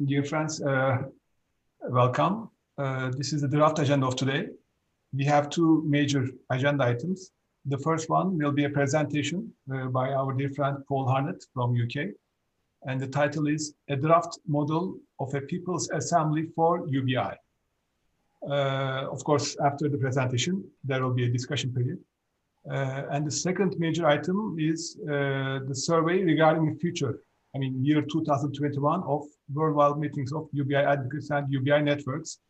Dear friends, welcome. This is the draft agenda of today. We have two major agenda items. The first one will be a presentation by our dear friend Paul Harnett from UK. And the title is A Draft Model of a People's Assembly for UBI. Of course, after the presentation, there will be a discussion period. And the second major item is the survey regarding the future, year 2021 of worldwide meetings of UBI advocates and UBI networks.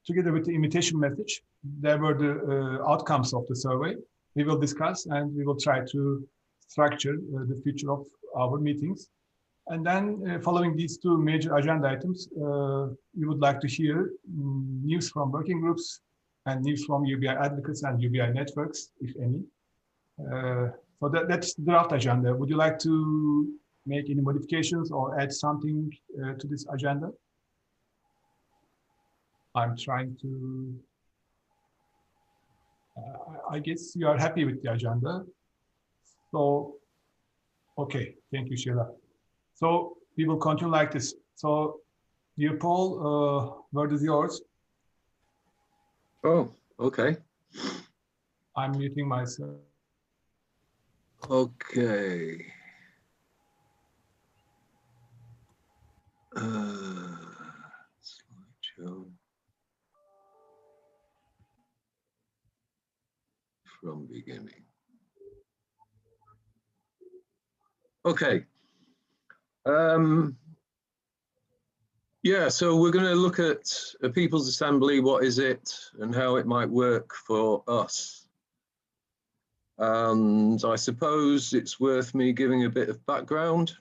Together with the invitation message, there were the outcomes of the survey. We will discuss and we will try to structure the future of our meetings. And then following these two major agenda items, we would like to hear news from working groups and news from UBI advocates and UBI networks, if any. So that's the draft agenda. Would you like to make any modifications or add something to this agenda? I'm trying to, I guess you are happy with the agenda. So, okay, thank you, Sheila. So we will continue like this. So, dear Paul, word is yours. Oh, okay. I'm muting myself. Okay. Slideshow from beginning. Okay. Yeah, so we're going to look at a People's Assembly, what is it and how it might work for us. And I suppose it's worth me giving a bit of background.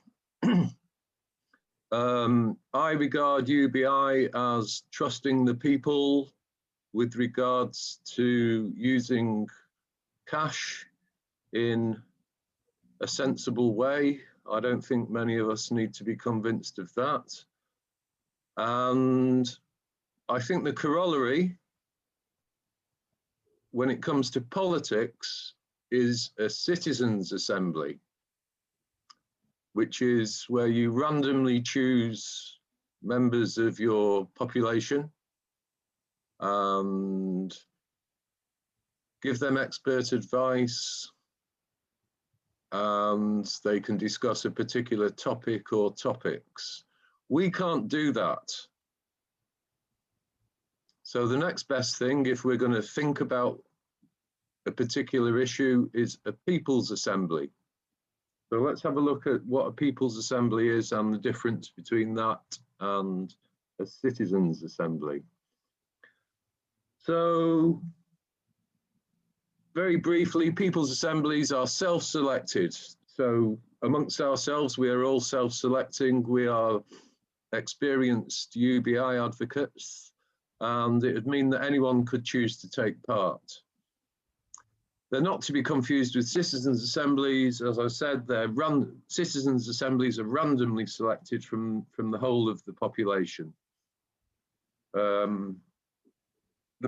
I regard UBI as trusting the people with regards to using cash in a sensible way. I don't think many of us need to be convinced of that. And I think the corollary when it comes to politics is a citizens' assembly, which is where you randomly choose members of your population and give them expert advice, and they can discuss a particular topic or topics. We can't do that. So the next best thing, if we're going to think about a particular issue, is a People's Assembly. So let's have a look at what a People's Assembly is and the difference between that and a Citizens' Assembly. So very briefly, People's Assemblies are self-selected. So amongst ourselves, we are all self-selecting. We are experienced UBI advocates, and it would mean that anyone could choose to take part. They're not to be confused with citizens' assemblies. As I said, citizens' assemblies are randomly selected from the whole of the population. The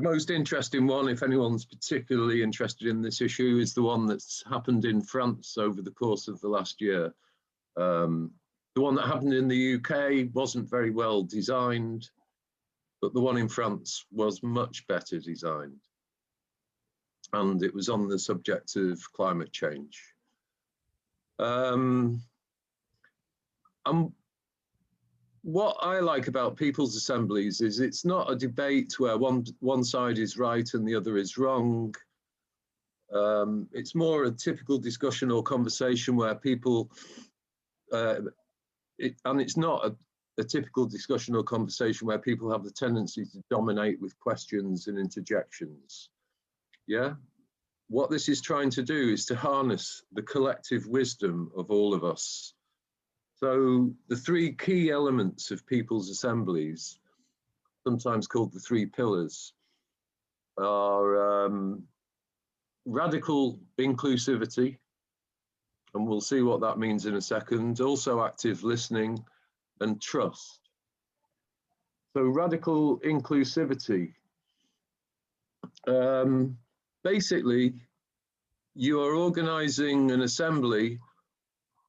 most interesting one, if anyone's particularly interested in this issue, is the one that's happened in France over the course of the last year. The one that happened in the UK wasn't very well designed, but the one in France was much better designed. And it was on the subject of climate change. What I like about People's Assemblies is it's not a debate where one side is right and the other is wrong. It's more a typical discussion or conversation where people, and it's not a typical discussion or conversation where people have the tendency to dominate with questions and interjections. Yeah, what this is trying to do is to harness the collective wisdom of all of us. So the three key elements of People's Assemblies, sometimes called the three pillars, are radical inclusivity, and we'll see what that means in a second, also active listening and trust. So radical inclusivity. Basically, you are organizing an assembly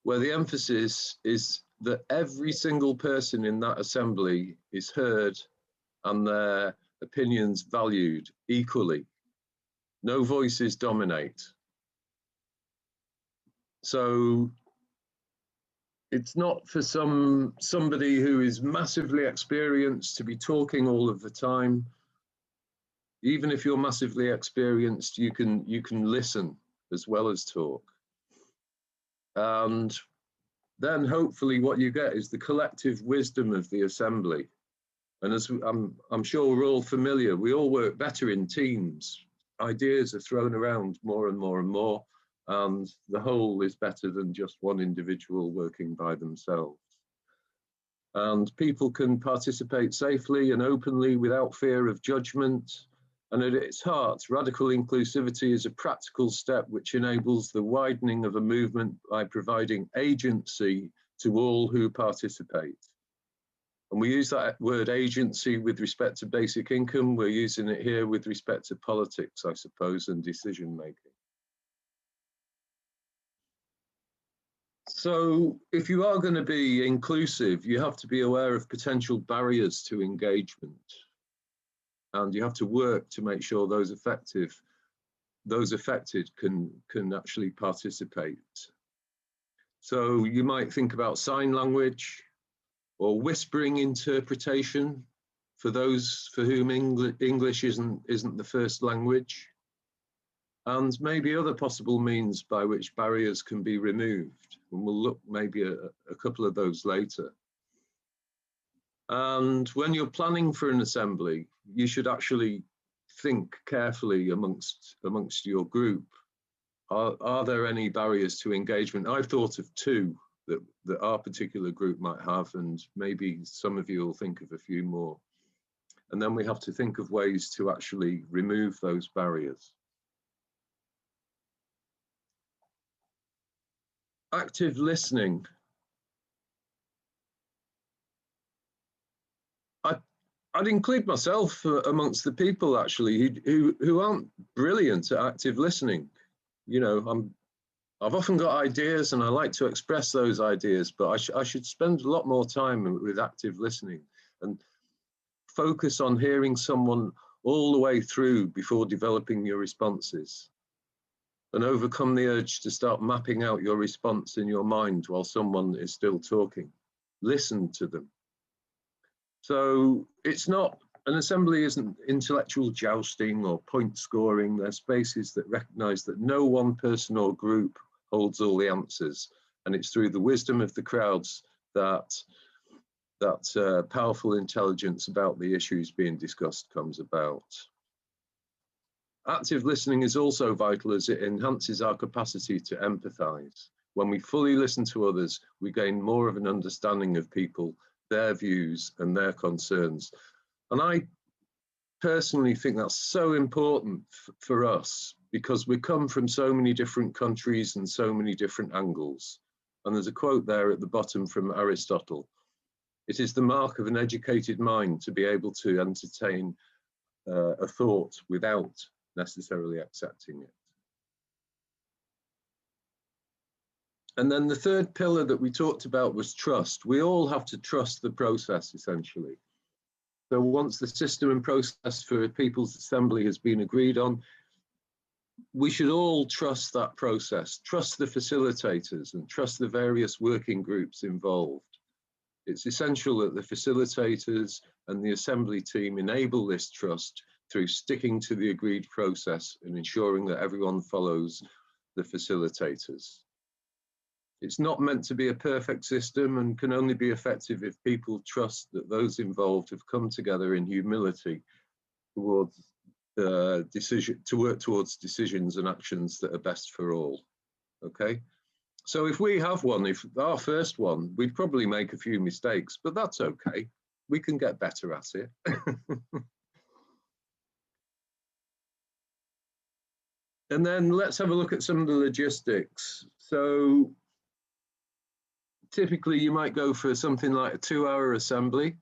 where the emphasis is that every single person in that assembly is heard and their opinions valued equally. No voices dominate. So it's not for somebody who is massively experienced to be talking all of the time. Even if you're massively experienced, you can listen as well as talk. And then hopefully what you get is the collective wisdom of the assembly. And as I'm sure we're all familiar, we all work better in teams. Ideas are thrown around more and more and more, and the whole is better than just one individual working by themselves. And people can participate safely and openly without fear of judgment. And at its heart, radical inclusivity is a practical step which enables the widening of a movement by providing agency to all who participate. And we use that word agency with respect to basic income. We're using it here with respect to politics, I suppose, and decision making. So if you are going to be inclusive, you have to be aware of potential barriers to engagement. And you have to work to make sure those affected can actually participate. So you might think about sign language or whispering interpretation for those for whom English isn't the first language, and maybe other possible means by which barriers can be removed. And we'll look maybe a couple of those later. And when you're planning for an assembly, you should actually think carefully amongst your group. Are there any barriers to engagement? I've thought of two that our particular group might have, and maybe some of you will think of a few more. And then we have to think of ways to actually remove those barriers. Active listening. I'd include myself amongst the people actually who aren't brilliant at active listening. You know, I've often got ideas and I like to express those ideas, but I should spend a lot more time with active listening and focus on hearing someone all the way through before developing your responses, and overcome the urge to start mapping out your response in your mind while someone is still talking. Listen to them. So it's not, an assembly isn't intellectual jousting or point scoring. They're spaces that recognize that no one person or group holds all the answers. And it's through the wisdom of the crowds that powerful intelligence about the issues being discussed comes about. Active listening is also vital as it enhances our capacity to empathize. When we fully listen to others, we gain more of an understanding of people, their views and their concerns. And I personally think that's so important for us because we come from so many different countries and so many different angles. And there's a quote there at the bottom from Aristotle. It is the mark of an educated mind to be able to entertain a thought without necessarily accepting it. And then the third pillar that we talked about was trust. We all have to trust the process, essentially. So once the system and process for a people's assembly has been agreed on, we should all trust that process, trust the facilitators and trust the various working groups involved. It's essential that the facilitators and the assembly team enable this trust through sticking to the agreed process and ensuring that everyone follows the facilitators. It's not meant to be a perfect system and can only be effective if people trust that those involved have come together in humility towards to work towards decisions and actions that are best for all. Okay, so if we have one, if our first one, we'd probably make a few mistakes, but that's okay. We can get better at it. And then let's have a look at some of the logistics. So typically you might go for something like a 2-hour assembly.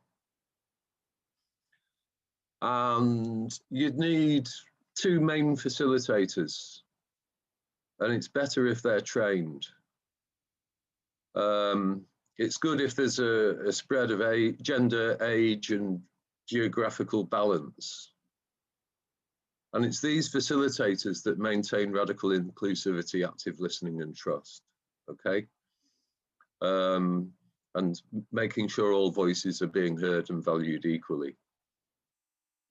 And you'd need 2 main facilitators. And it's better if they're trained. It's good if there's a spread of gender, age, and geographical balance. And it's these facilitators that maintain radical inclusivity, active listening, and trust, okay? And making sure all voices are being heard and valued equally.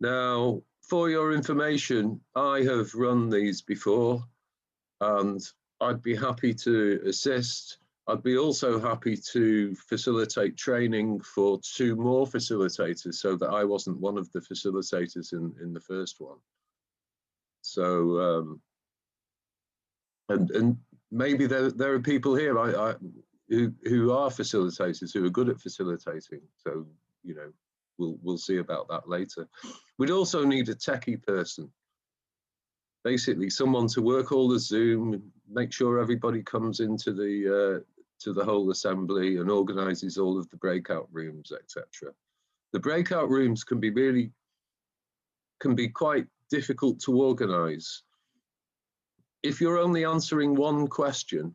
Now, for your information, I have run these before, and I'd be happy to assist. I'd be also happy to facilitate training for 2 more facilitators so that I wasn't one of the facilitators in the first one. So, and maybe there are people here who are facilitators, who are good at facilitating. So, you know, we'll see about that later. We'd also need a techie person. Basically, someone to work all the Zoom, make sure everybody comes into the whole assembly and organises all of the breakout rooms, etc. The breakout rooms can be quite difficult to organise. If you're only answering one question,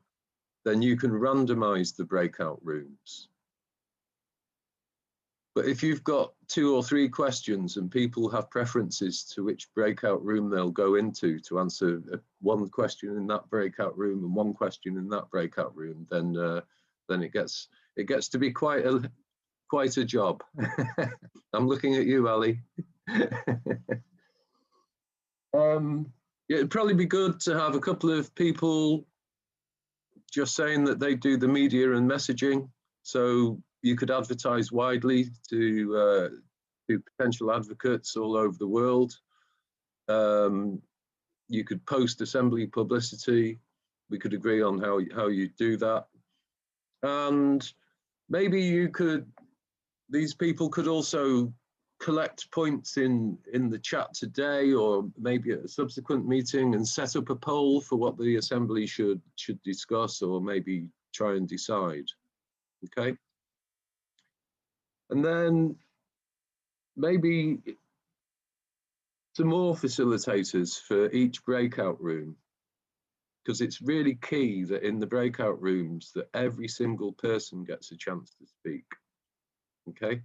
then you can randomise the breakout rooms. But if you've got 2 or 3 questions and people have preferences to which breakout room they'll go into to answer one question in that breakout room and one question in that breakout room, then it gets to be quite a job. I'm looking at you, Ali. Yeah, it'd probably be good to have a couple of people just saying that they do the media and messaging, so you could advertise widely to potential advocates all over the world. You could post assembly publicity. We could agree on how you do that. And maybe these people could also collect points in the chat today, or maybe at a subsequent meeting, and set up a poll for what the assembly should discuss, or maybe try and decide. Okay. And then maybe some more facilitators for each breakout room, because it's really key that in the breakout rooms that every single person gets a chance to speak. Okay,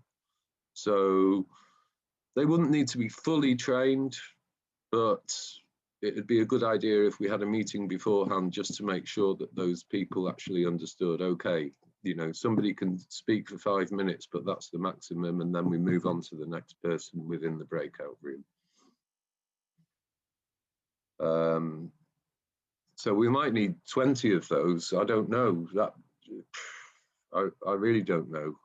so they wouldn't need to be fully trained, but it'd be a good idea if we had a meeting beforehand just to make sure that those people actually understood, okay, you know, somebody can speak for 5 minutes, but that's the maximum, and then we move on to the next person within the breakout room. So we might need 20 of those. I don't know. That I really don't know.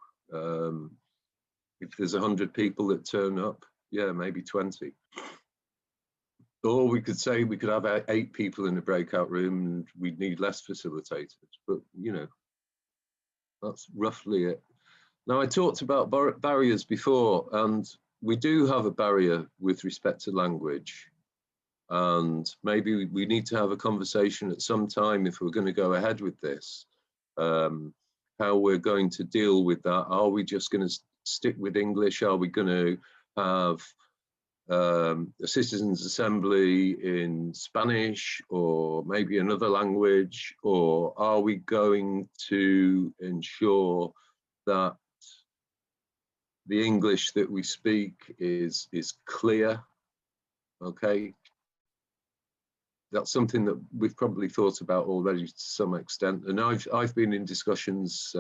If there's 100 people that turn up, yeah, maybe 20. Or we could say we could have 8 people in a breakout room and we'd need less facilitators, but you know, that's roughly it. Now, I talked about barriers before, and we do have a barrier with respect to language. And maybe we need to have a conversation at some time if we're going to go ahead with this, how we're going to deal with that. Are we just going to stick with English? Are we going to have a citizens' assembly in Spanish or maybe another language? Or are we going to ensure that the English that we speak is clear? Okay. That's something that we've probably thought about already to some extent. And I've been in discussions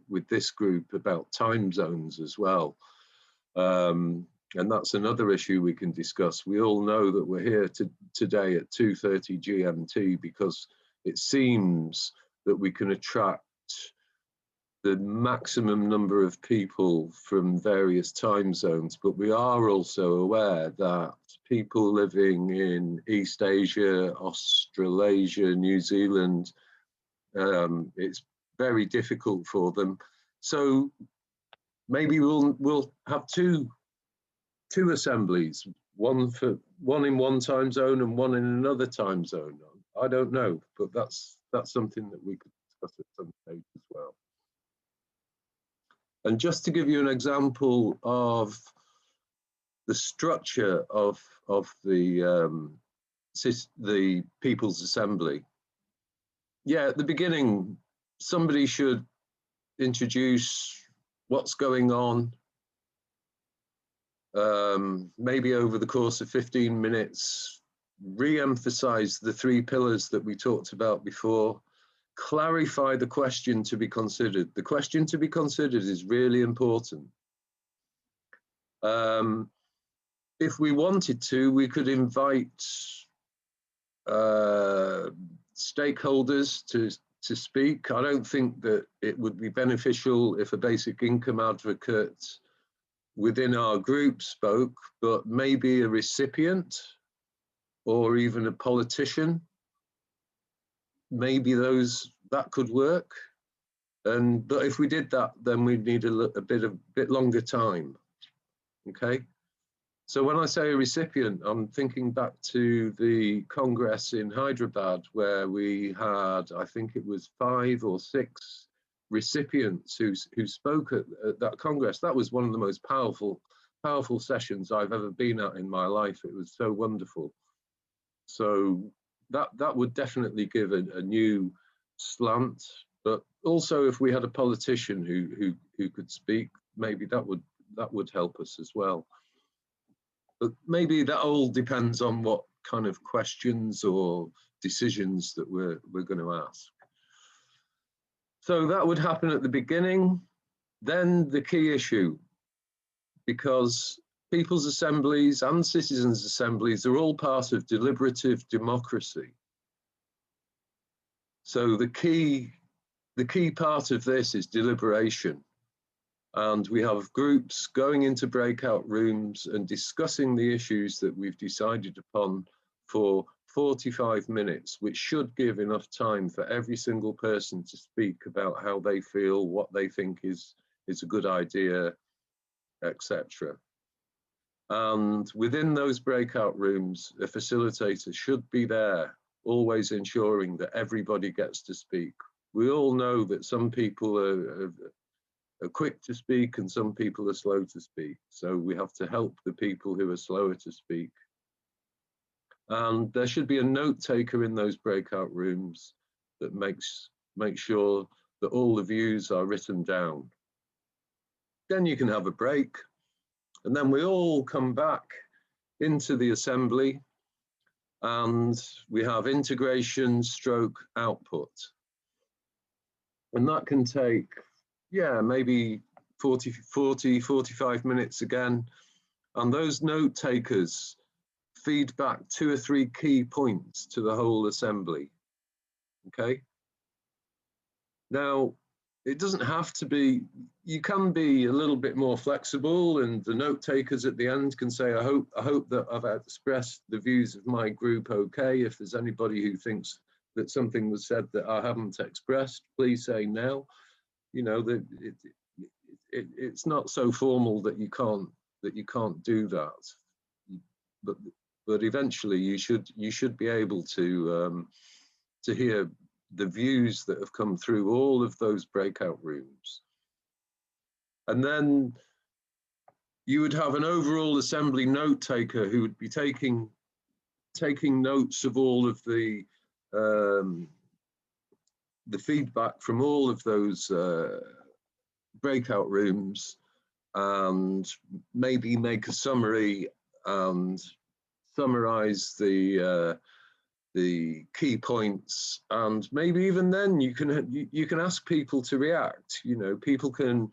with this group about time zones as well. And that's another issue we can discuss. We all know that we're here today at 2:30 GMT because it seems that we can attract the maximum number of people from various time zones, but we are also aware that people living in East Asia, Australasia, New Zealand, it's very difficult for them. So maybe we'll have two assemblies, one in one time zone and one in another time zone. I don't know, but that's something that we could discuss at some stage as well. And just to give you an example of the structure of the People's Assembly. Yeah, at the beginning, somebody should introduce what's going on, maybe over the course of 15 minutes, re-emphasize the 3 pillars that we talked about before, clarify the question to be considered. The question to be considered is really important. If we wanted to, we could invite stakeholders to speak. I don't think that it would be beneficial if a basic income advocate within our group spoke, but maybe a recipient or even a politician, maybe that could work. But if we did that, then we'd need a bit longer time. Okay. So when I say a recipient, I'm thinking back to the Congress in Hyderabad, where we had, I think it was 5 or 6 recipients who spoke at that Congress. That was one of the most powerful sessions I've ever been at in my life. It was so wonderful. So that would definitely give a new slant. But also, if we had a politician who could speak, maybe that would help us as well. But maybe that all depends on what kind of questions or decisions that we're going to ask. So that would happen at the beginning. Then the key issue, because people's assemblies and citizens' assemblies are all part of deliberative democracy. So the key part of this is deliberation. And we have groups going into breakout rooms and discussing the issues that we've decided upon for 45 minutes, which should give enough time for every single person to speak about how they feel, what they think is a good idea, etc. And within those breakout rooms, a facilitator should be there, always ensuring that everybody gets to speak. We all know that some people are quick to speak and some people are slow to speak. So we have to help the people who are slower to speak. And there should be a note taker in those breakout rooms that makes sure that all the views are written down. Then you can have a break, and then we all come back into the assembly and we have integration stroke output. And that can take, yeah, maybe 45 minutes again. And those note takers feed back 2 or 3 key points to the whole assembly. Okay. Now, it doesn't have to be, you can be a little bit more flexible, and the note takers at the end can say, I hope that I've expressed the views of my group okay. If there's anybody who thinks that something was said that I haven't expressed, please say now. You know, that it's not so formal that you can't do that. But eventually you should be able to hear the views that have come through all of those breakout rooms. And then you would have an overall assembly note taker who would be taking notes of all of the feedback from all of those breakout rooms, and maybe make a summary and summarize the key points. And maybe even then you can ask people to react. You know, people can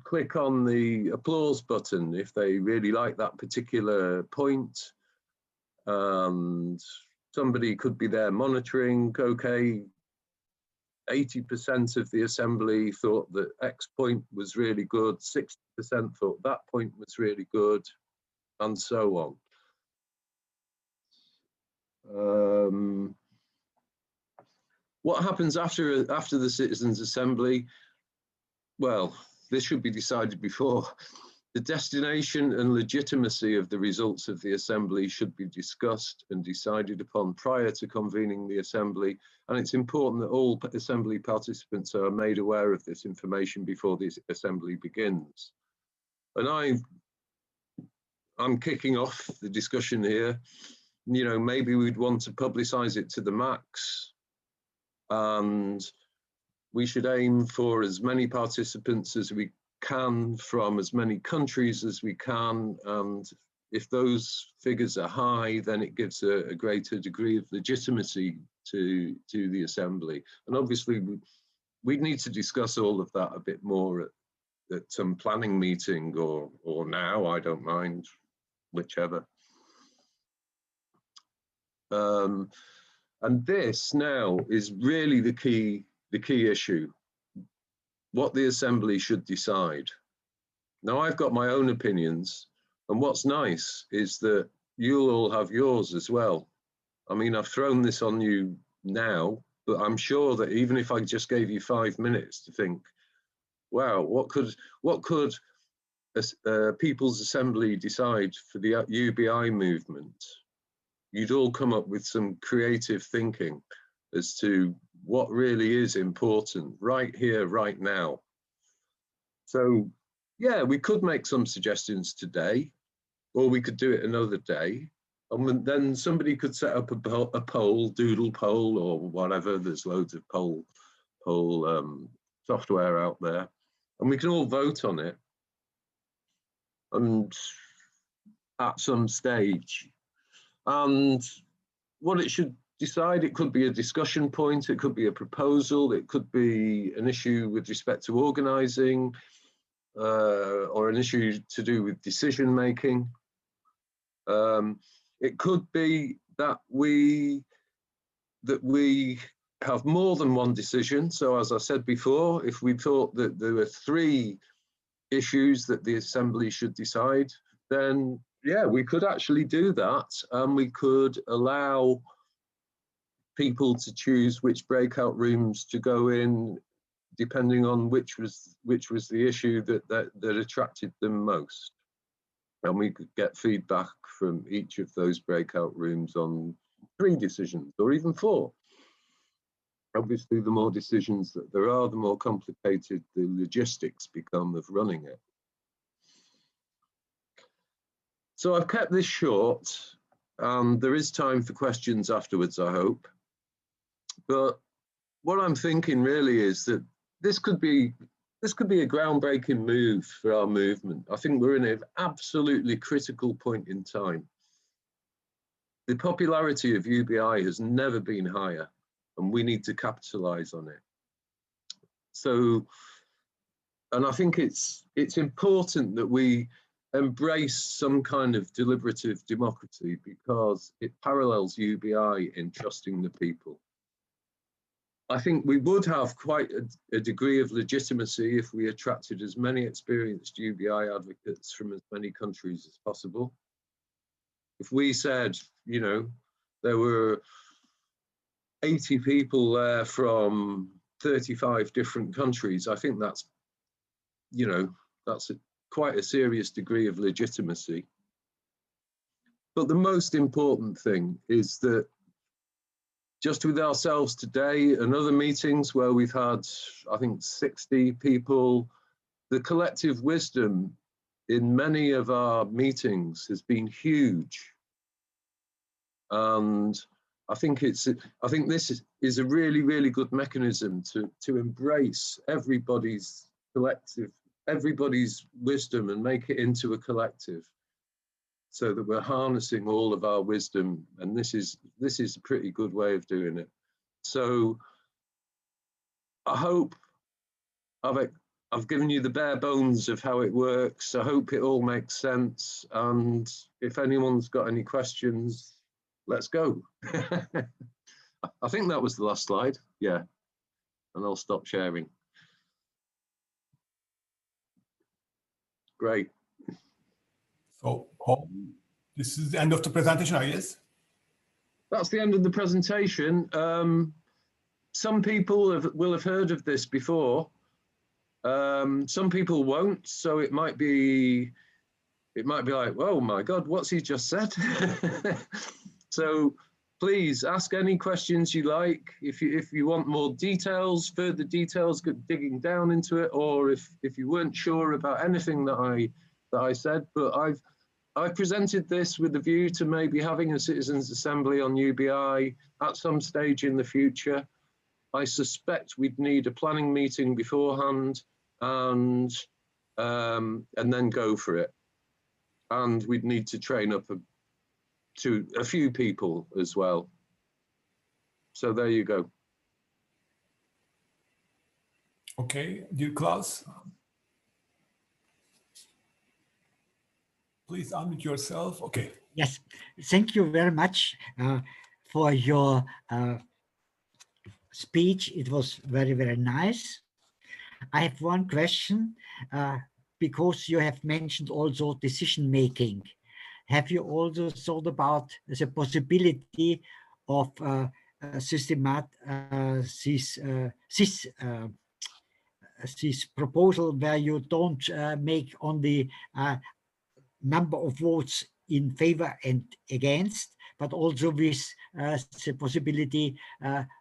click on the applause button if they really like that particular point, and somebody could be there monitoring. Okay, 80% of the assembly thought that X point was really good, 60% thought that point was really good, and so on. What happens after the citizens' assembly? Well, this should be decided before. The destination and legitimacy of the results of the assembly should be discussed and decided upon prior to convening the assembly. And it's important that all assembly participants are made aware of this information before the assembly begins. And I'm kicking off the discussion here. You know, maybe we'd want to publicize it to the max and we should aim for as many participants as we can from as many countries as we can, and if those figures are high, then it gives a greater degree of legitimacy to the Assembly. And obviously we'd need to discuss all of that a bit more at some planning meeting or now, I don't mind, whichever. And this now is really the key issue, what the Assembly should decide. Now, I've got my own opinions, and what's nice is that you'll all have yours as well. I mean, I've thrown this on you now, but I'm sure that even if I just gave you 5 minutes to think, wow, what could a People's Assembly decide for the UBI movement? You'd all come up with some creative thinking as to what really is important right here, right now. So, yeah, we could make some suggestions today, or we could do it another day. And then somebody could set up a poll, doodle poll, or whatever. There's loads of poll software out there, and we can all vote on it. And at some stage, and what it should decide, it could be a discussion point, it could be a proposal, it could be an issue with respect to organising, or an issue to do with decision making. It could be that we have more than one decision. So as I said before, if we thought that there were 3 issues that the Assembly should decide, then yeah, we could actually do that, and we could allow people to choose which breakout rooms to go in, depending on which was the issue that attracted them most. And we could get feedback from each of those breakout rooms on 3 decisions, or even 4. Obviously, the more decisions that there are, the more complicated the logistics become of running it. So I've kept this short, and there is time for questions afterwards, I hope. But what I'm thinking really is that this could be a groundbreaking move for our movement. I think we're in an absolutely critical point in time. The popularity of UBI has never been higher, and we need to capitalize on it. So, and I think it's important that we embrace some kind of deliberative democracy, because it parallels UBI in trusting the people. I think we would have quite a degree of legitimacy if we attracted as many experienced UBI advocates from as many countries as possible. If we said, you know, there were 80 people there from 35 different countries, I think that's, you know, that's quite a serious degree of legitimacy. But the most important thing is that just with ourselves today and other meetings where we've had, I think, 60 people, the collective wisdom in many of our meetings has been huge. And I think this is a really, really good mechanism to embrace everybody's wisdom and make it into a collective, so that we're harnessing all of our wisdom. And this is a pretty good way of doing it. So I hope I've given you the bare bones of how it works. I hope it all makes sense. And if anyone's got any questions, let's go. I think that was the last slide. Yeah. And I'll stop sharing. Great. So this is the end of the presentation, I guess. That's the end of the presentation. Some people will have heard of this before. Some people won't. So it might be like, oh my God, what's he just said? So please ask any questions you like. If you want more details, further details, digging down into it, or if you weren't sure about anything that I said, but I've presented this with the view to maybe having a citizens' assembly on UBI at some stage in the future. I suspect we'd need a planning meeting beforehand and then go for it. And we'd need to train up to a few people as well. So there you go. Okay, dear Klaus, please unmute yourself. Okay. Yes, thank you very much for your speech. It was very, very nice. I have one question because you have mentioned also decision making. Have you also thought about the possibility of this proposal where you don't make only number of votes in favor and against, but also with the possibility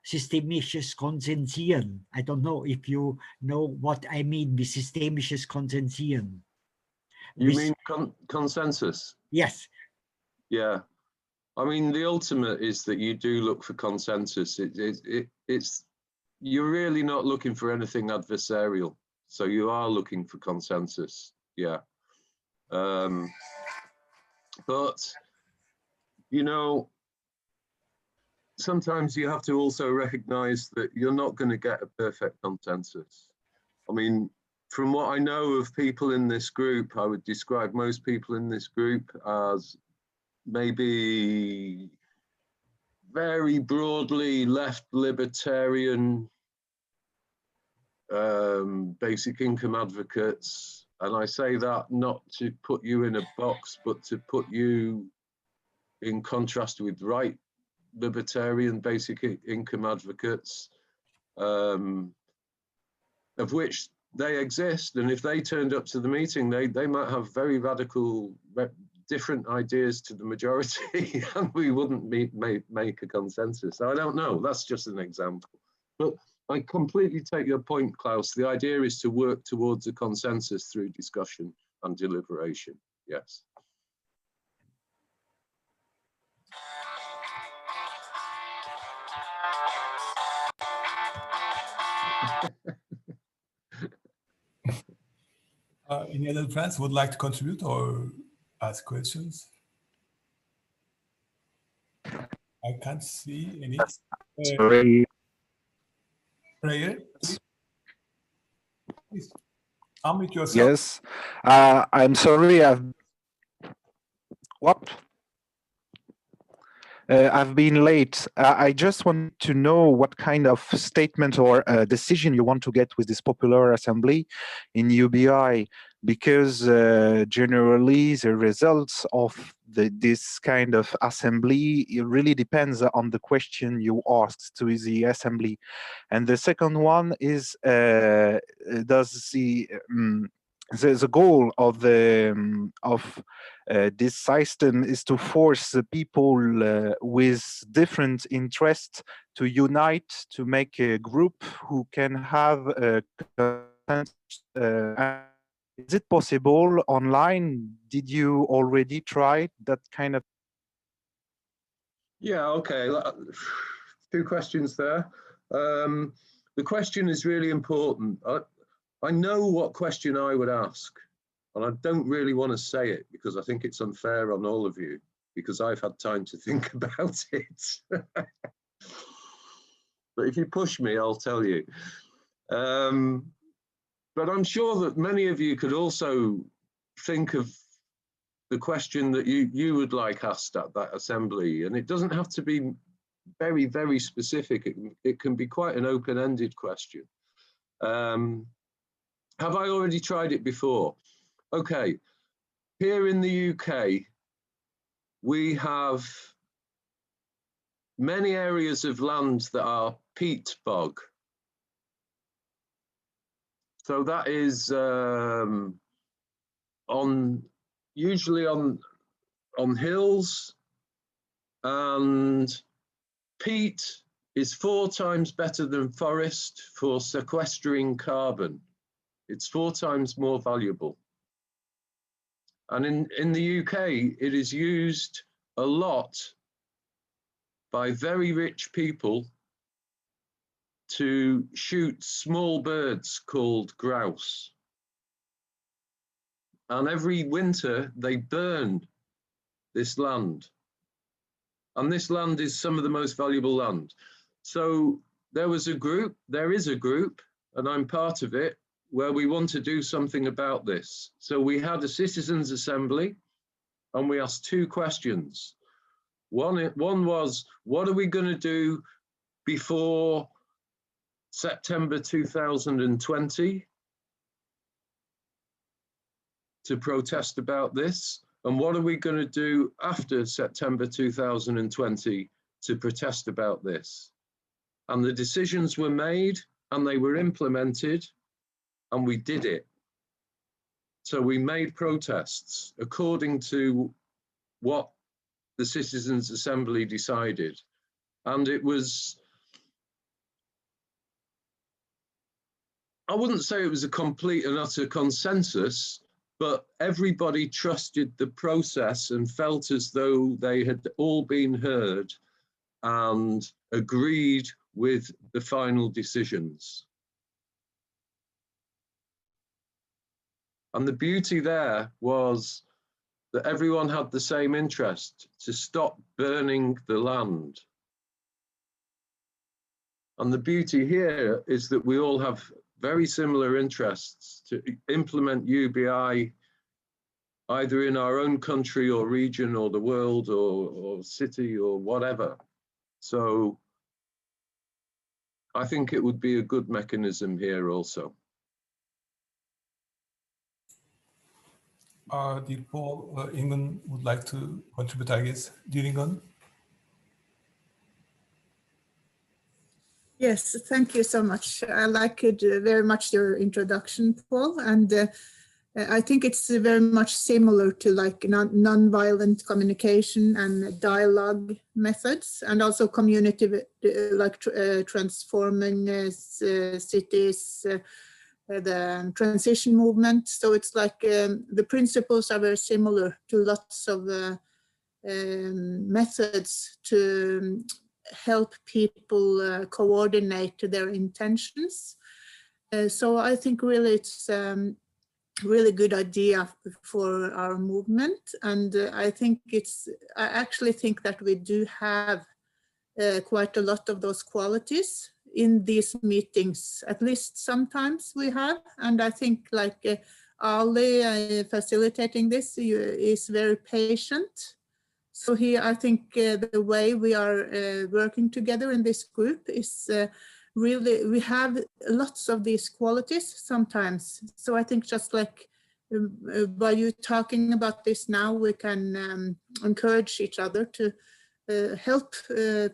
systemisches Konsensieren. I don't know if you know what I mean with systemisches Konsensieren. You mean consensus? Yes. Yeah. I mean, the ultimate is that you do look for consensus. You're really not looking for anything adversarial. So you are looking for consensus. Yeah. But, you know, sometimes you have to also recognize that you're not going to get a perfect consensus. I mean, from what I know of people in this group, I would describe most people in this group as maybe very broadly left libertarian, basic income advocates. And I say that not to put you in a box, but to put you in contrast with right libertarian basic income advocates, of which they exist. And if they turned up to the meeting, they might have very radical, different ideas to the majority, and we wouldn't make a consensus. I don't know, that's just an example. But I completely take your point, Klaus. The idea is to work towards a consensus through discussion and deliberation, yes. Any other friends would like to contribute or ask questions? I can't see any. Sorry. Prayer, please unmute yourself. Yes, I'm sorry. I've been late. I just want to know what kind of statement or decision you want to get with this popular assembly in UBI, because generally the results of this kind of assembly, it really depends on the question you asked to the assembly. And the second one is, does the goal of this system is to force the people with different interests to unite, to make a group who can have a is it possible online? Did you already try that kind of? Yeah, okay. Two questions there. The question is really important. I know what question I would ask, and I don't really want to say it because I think it's unfair on all of you, because I've had time to think about it. But if you push me, I'll tell you. But I'm sure that many of you could also think of the question that you would like asked at that assembly, and it doesn't have to be very, very specific. It can be quite an open-ended question. Have I already tried it before? Okay, here in the UK, we have many areas of land that are peat bog. So that is usually on hills, and peat is 4 times better than forest for sequestering carbon. It's 4 times more valuable. And in the UK, it is used a lot by very rich people to shoot small birds called grouse. And every winter they burn this land. And this land is some of the most valuable land. So there is a group, and I'm part of it, where we want to do something about this. So we had a citizens' assembly and we asked two questions. One was, what are we going to do before September 2020 to protest about this? And what are we going to do after September 2020 to protest about this? And the decisions were made and they were implemented and we did it. So we made protests according to what the Citizens' Assembly decided. And it was, I wouldn't say it was a complete and utter consensus, but everybody trusted the process and felt as though they had all been heard and agreed with the final decisions. And the beauty there was that everyone had the same interest to stop burning the land. And the beauty here is that we all have very similar interests to implement UBI either in our own country or region or the world or city or whatever. So I think it would be a good mechanism here also. Dear Paul, Ingun would like to contribute, I guess. Dear Ingun? Yes, thank you so much. I liked very much your introduction, Paul, and I think it's very much similar to like non-violent communication and dialogue methods, and also community like transforming cities, the transition movement. So it's like the principles are very similar to lots of methods to help people coordinate their intentions. So I think really it's really good idea for our movement. And I actually think that we do have quite a lot of those qualities in these meetings, at least sometimes we have. And I think like Ali facilitating this is very patient. So here, I think the way we are working together in this group is really, we have lots of these qualities sometimes. So I think just like by you talking about this now, we can encourage each other to help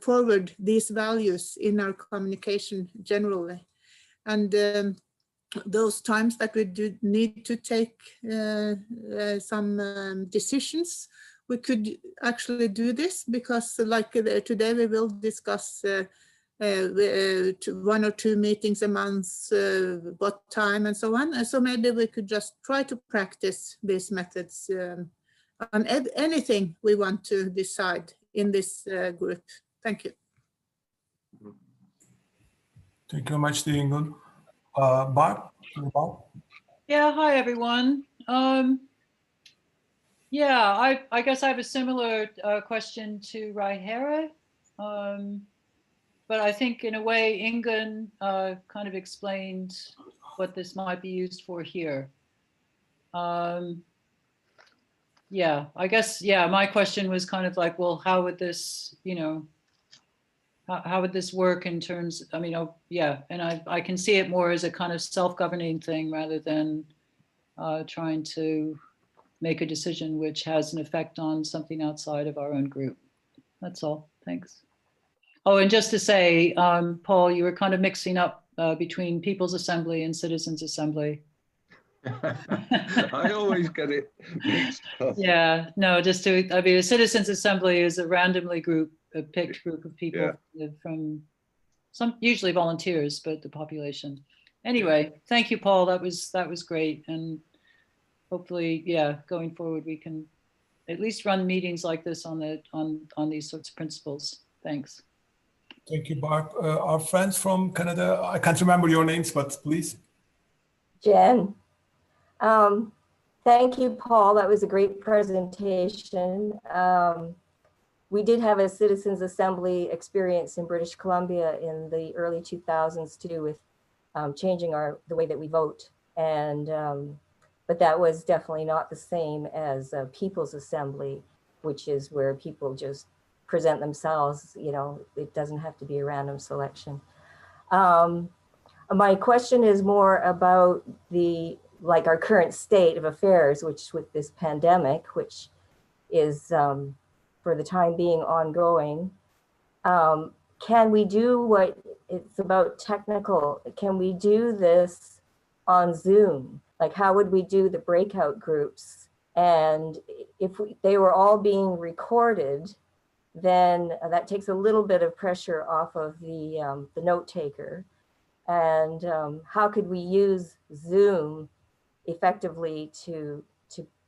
forward these values in our communication generally. And those times that we do need to take some decisions, we could actually do this, because like today we will discuss 1 or 2 meetings a month, what time and so on. And so maybe we could just try to practice these methods on anything we want to decide in this group. Thank you. Thank you very much, dear Ingun. Barb? Yeah, hi everyone. Yeah, I guess I have a similar question to Raihera, but I think in a way Ingun kind of explained what this might be used for here. Yeah, I guess, yeah, my question was kind of like, well, how would this, you know, how would this work in terms, I mean, oh, yeah, and I can see it more as a kind of self-governing thing rather than trying to make a decision which has an effect on something outside of our own group. That's all. Thanks. Oh, and just to say, Paul, you were kind of mixing up between People's Assembly and Citizens' Assembly. I always get it mixed up. Yeah, no, just to, I mean, a Citizens' Assembly is a randomly picked group of people from some, usually volunteers, but the population. Anyway, thank you, Paul. That was great. And hopefully, yeah, going forward, we can at least run meetings like this on these sorts of principles. Thanks. Thank you, Barb. Our friends from Canada, I can't remember your names, but please. Jen. Thank you, Paul. That was a great presentation. We did have a citizens assembly experience in British Columbia in the early 2000s to do with changing the way that we vote. And but that was definitely not the same as a people's assembly, which is where people just present themselves. You know, it doesn't have to be a random selection. My question is more about our current state of affairs, which with this pandemic, which is for the time being ongoing. Can we do what it's about technical? Can we do this on Zoom? Like, how would we do the breakout groups? And if they were all being recorded, then that takes a little bit of pressure off of the note taker. And how could we use Zoom effectively to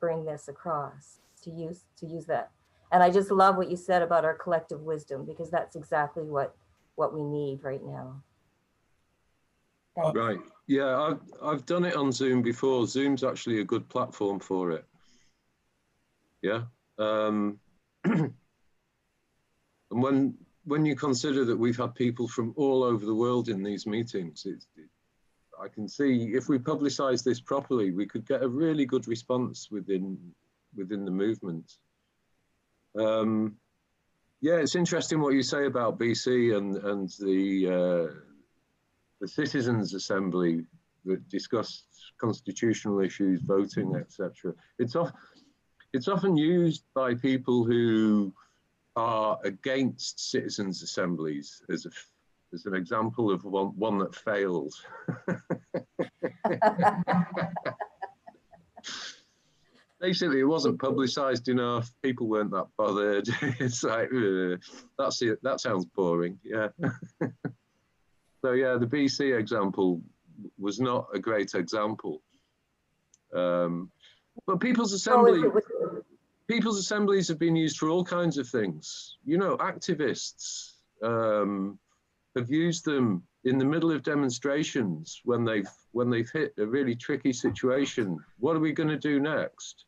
bring this across, to use that? And I just love what you said about our collective wisdom, because that's exactly what we need right now. Right. Yeah, I've done it on Zoom before. Zoom's actually a good platform for it. Yeah. And when you consider that we've had people from all over the world in these meetings, I can see if we publicize this properly, we could get a really good response within the movement. Yeah, it's interesting what you say about BC and the Citizens Assembly that discussed constitutional issues, voting, etc. It's often used by people who are against citizens' assemblies as an example of one that failed. Basically, it wasn't publicized enough. People weren't that bothered. It's like, that's it. That sounds boring. Yeah. So yeah, the BC example was not a great example. But people's assemblies have been used for all kinds of things. You know, activists have used them in the middle of demonstrations when they've hit a really tricky situation. What are we going to do next?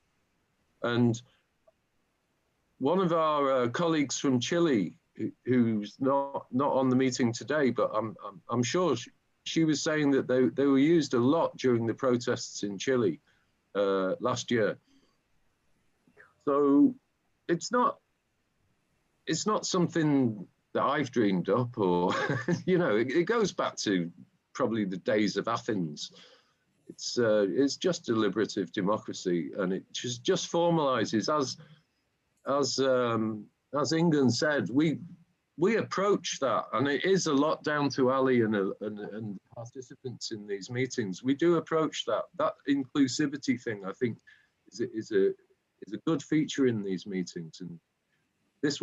And one of our colleagues from Chile, who's not on the meeting today, but I'm sure she was saying that they were used a lot during the protests in Chile last year. So it's not something that I've dreamed up, or you know, it goes back to probably the days of Athens. It's just deliberative democracy, and it just formalizes as Ingun said, we approach that, and it is a lot down to Ali and participants in these meetings. We do approach that inclusivity thing. I think is a good feature in these meetings, and this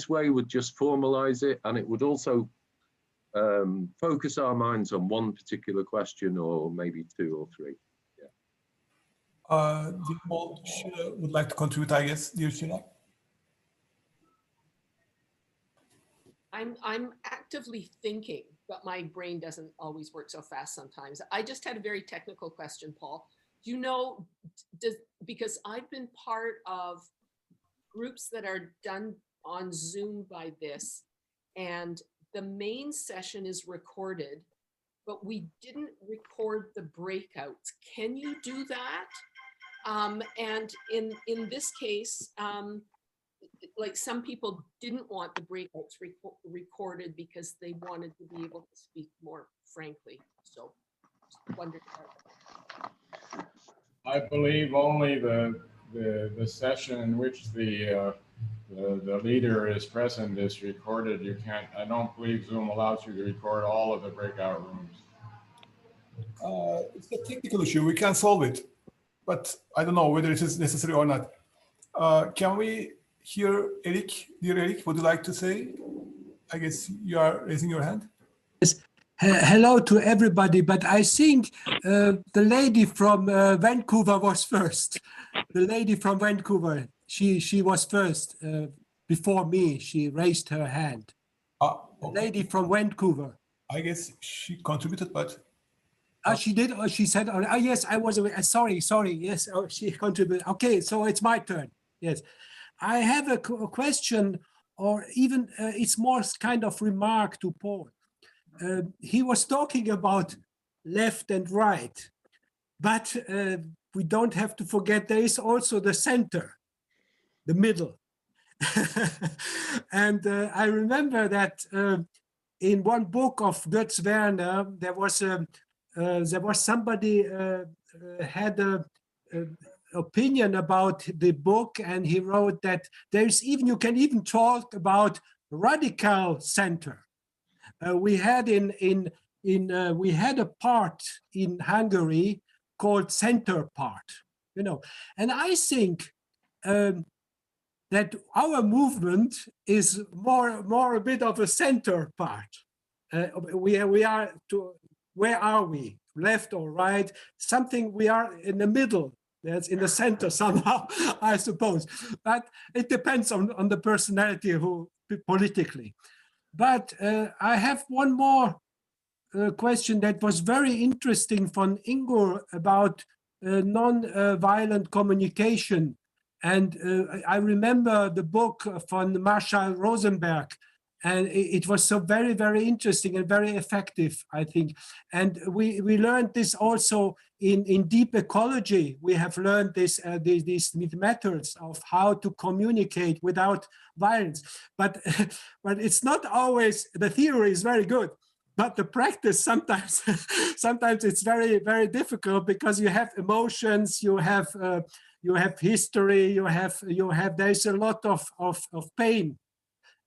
way would just formalize it, and it would also focus our minds on one particular question, or maybe two or three. Yeah. Paul would like to contribute, I guess, dear Sheila. I'm actively thinking, but my brain doesn't always work so fast sometimes. I just had a very technical question, Paul. Do you know, because I've been part of groups that are done on Zoom by this, and the main session is recorded, but we didn't record the breakouts. Can you do that? And in this case, like some people didn't want the breakouts recorded because they wanted to be able to speak more frankly. So just wondered about. I believe only the session in which the leader is present is recorded. You can't. I don't believe Zoom allows you to record all of the breakout rooms. It's a technical issue. We can solve it, but I don't know whether it is necessary or not. Can we hear Eric? Dear Eric, would you like to say? I guess you are raising your hand. Yes. Hello to everybody, but I think the lady from Vancouver was first. The lady from Vancouver, she was first before me. She raised her hand. lady from Vancouver. I guess she contributed, but She did, or she said, oh, yes, I was aware. Sorry, yes, oh, she contributed. Okay, so it's my turn. Yes, I have a question, or even it's more kind of remark to Paul. He was talking about left and right, but we don't have to forget there is also the center, the middle. And I remember that in one book of Götz Werner, there was somebody had a opinion about the book, and he wrote that you can even talk about radical center. We had we had a part in Hungary called center part, and I think that our movement is more a bit of a center part. Where are we? Left or right? Something we are in the middle. That's in the center somehow, I suppose. But it depends on the personality who politically. But I have one more question that was very interesting from Ingo about non-violent communication. And I remember the book from Marshall Rosenberg, and it was so very, very interesting and very effective, I think. And we learned this also in deep ecology. We have learned these methods of how to communicate without violence. But it's not always, the theory is very good, but the practice sometimes it's very, very difficult, because you have emotions, you have history, there's a lot of pain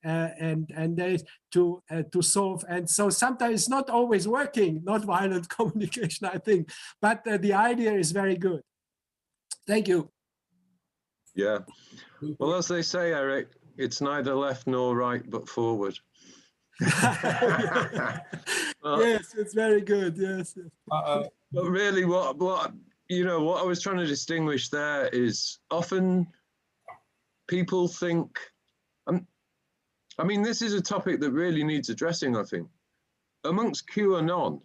and there's to solve, and so sometimes it's not always working, not violent communication, I think, but the idea is very good. Thank you. Yeah, well, as they say, Eric, it's neither left nor right but forward. Yes, it's very good. Yes. But really, what I was trying to distinguish there is often people think, I mean, this is a topic that really needs addressing, I think. Amongst QAnon,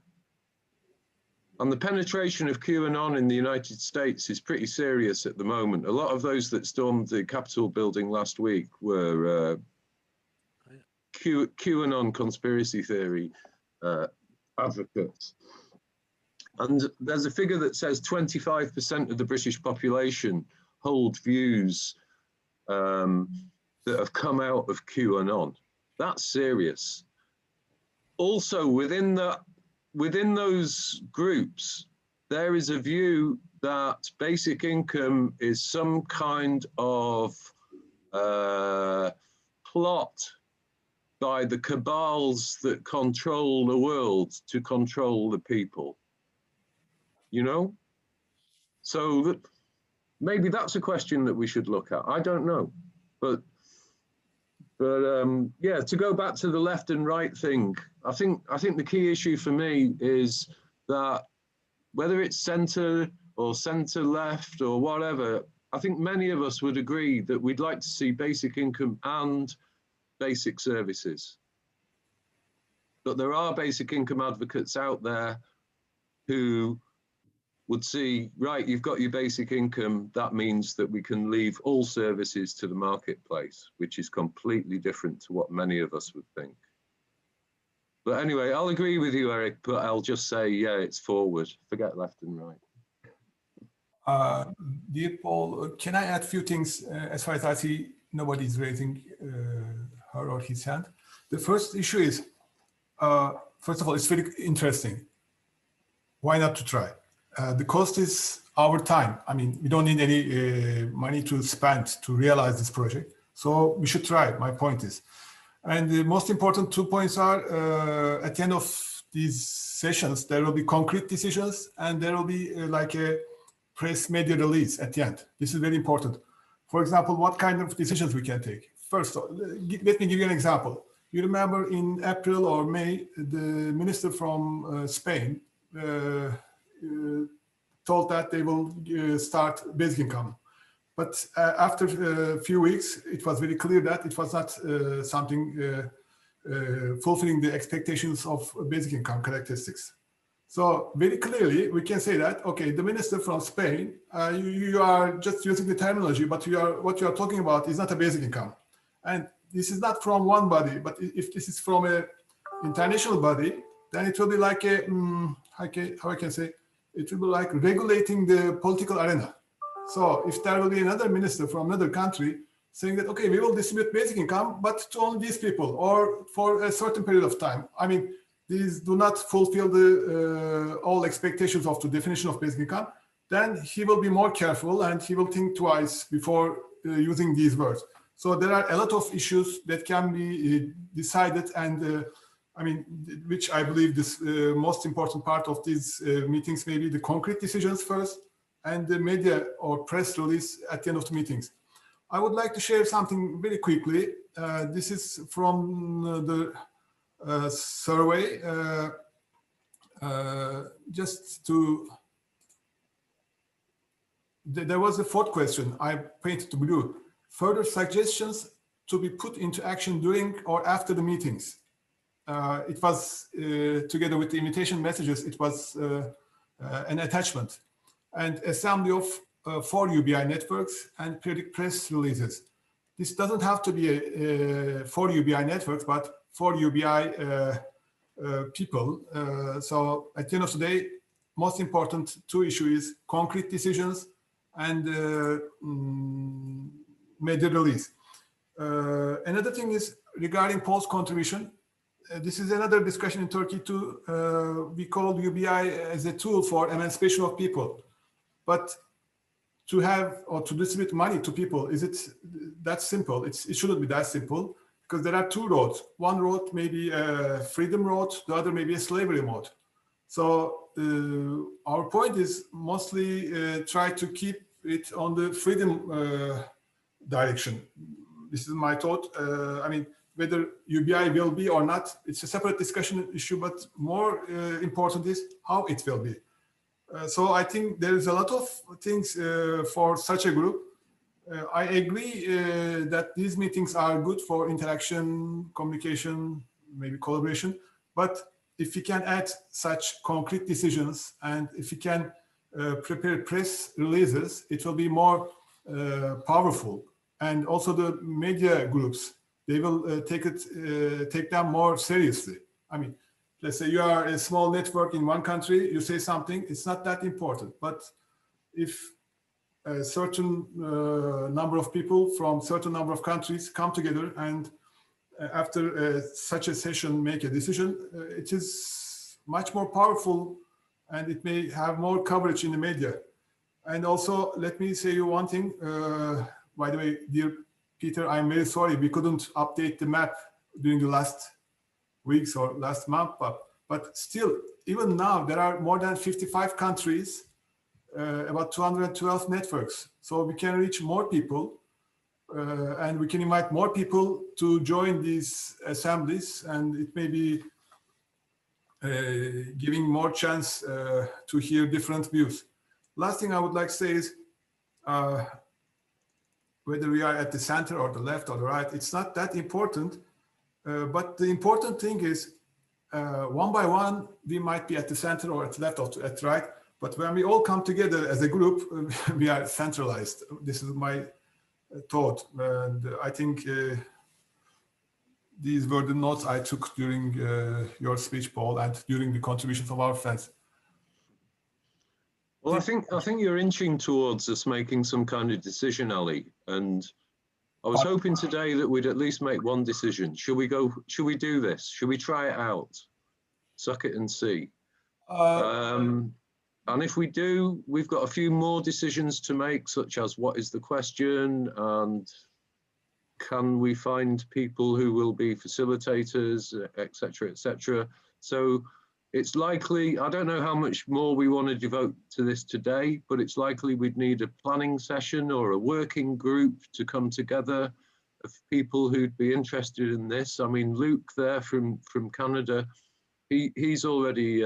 and the penetration of QAnon in the United States is pretty serious at the moment. A lot of those that stormed the Capitol building last week were QAnon conspiracy theory advocates. And there's a figure that says 25% of the British population hold views that have come out of QAnon. That's serious. Also, within those groups, there is a view that basic income is some kind of plot by the cabals that control the world to control the people. So maybe that's a question that we should look at. I don't know, but yeah, to go back to the left and right thing, I think the key issue for me is that whether it's centre or centre left or whatever, I think many of us would agree that we'd like to see basic income and basic services. But there are basic income advocates out there who would see, right, you've got your basic income, that means that we can leave all services to the marketplace, which is completely different to what many of us would think. But anyway, I'll agree with you, Eric, but I'll just say, yeah, it's forward. Forget left and right. Dear Paul, can I add a few things? As far as I see, nobody's raising her or his hand. The first issue is, first of all, it's very interesting. Why not to try? The cost is our time. I mean, we don't need any money to spend to realize this project. So we should try, my point is. And the most important 2 points are, at the end of these sessions, there will be concrete decisions and there will be like a press media release at the end. This is very important. For example, what kind of decisions we can take? First, let me give you an example. You remember in April or May, the minister from Spain told that they will start basic income. But after a few weeks, it was very clear that it was not something fulfilling the expectations of basic income characteristics. So very clearly, we can say that, okay, the minister from Spain, you are just using the terminology, but what you are talking about is not a basic income. And this is not from one body, but if this is from an international body, then it will be like a, how I can say, it will be like regulating the political arena. So if there will be another minister from another country saying that, okay, we will distribute basic income, but to only these people or for a certain period of time. I mean, these do not fulfill the all expectations of the definition of basic income, then he will be more careful and he will think twice before using these words. So there are a lot of issues that can be decided, and I mean, which I believe this most important part of these meetings may be the concrete decisions first and the media or press release at the end of the meetings. I would like to share something very quickly. This is from the survey, just to, there was a fourth question I painted to blue. Further suggestions to be put into action during or after the meetings. It was together with the invitation messages, it was an attachment, and assembly of 4 UBI networks and periodic press releases. This doesn't have to be a 4 UBI networks, but 4 UBI people. So at the end of the day, most important 2 issues is concrete decisions and media release. Another thing is regarding Paul's contribution. This is another discussion in Turkey too. We call UBI as a tool for emancipation of people, but to have or to distribute money to people, is it that simple? It shouldn't be that simple, because there are 2 roads. One road may be a freedom road, the other may be a slavery road. So our point is mostly try to keep it on the freedom direction. This is my thought. I mean, whether UBI will be or not, it's a separate discussion issue, but more important is how it will be. So I think there is a lot of things for such a group. I agree that these meetings are good for interaction, communication, maybe collaboration, but if we can add such concrete decisions and if we can prepare press releases, it will be more powerful. And also the media groups, they will take them more seriously. I mean, let's say you are a small network in one country, you say something, it's not that important. But if a certain number of people from certain number of countries come together and after such a session make a decision, it is much more powerful and it may have more coverage in the media. And also, let me say you one thing. By the way, dear Peter, I'm very sorry we couldn't update the map during the last weeks or last month, but still, even now, there are more than 55 countries, about 212 networks. So we can reach more people and we can invite more people to join these assemblies, and it may be giving more chance to hear different views. Last thing I would like to say is, whether we are at the center or the left or the right, it's not that important. But the important thing is, one by one, we might be at the center or at the left or at the right. But when we all come together as a group, we are centralized. This is my thought. And I think these were the notes I took during your speech, Paul, and during the contributions of our friends. Well, I think you're inching towards us making some kind of decision, Ali. And I was hoping today that we'd at least make one decision. Should we do this? Should we try it out? Suck it and see. And if we do, we've got a few more decisions to make, such as what is the question and can we find people who will be facilitators, etc., etc. So it's likely, I don't know how much more we want to devote to this today, but it's likely we'd need a planning session or a working group to come together of people who'd be interested in this. I mean, Luke there from Canada, he's already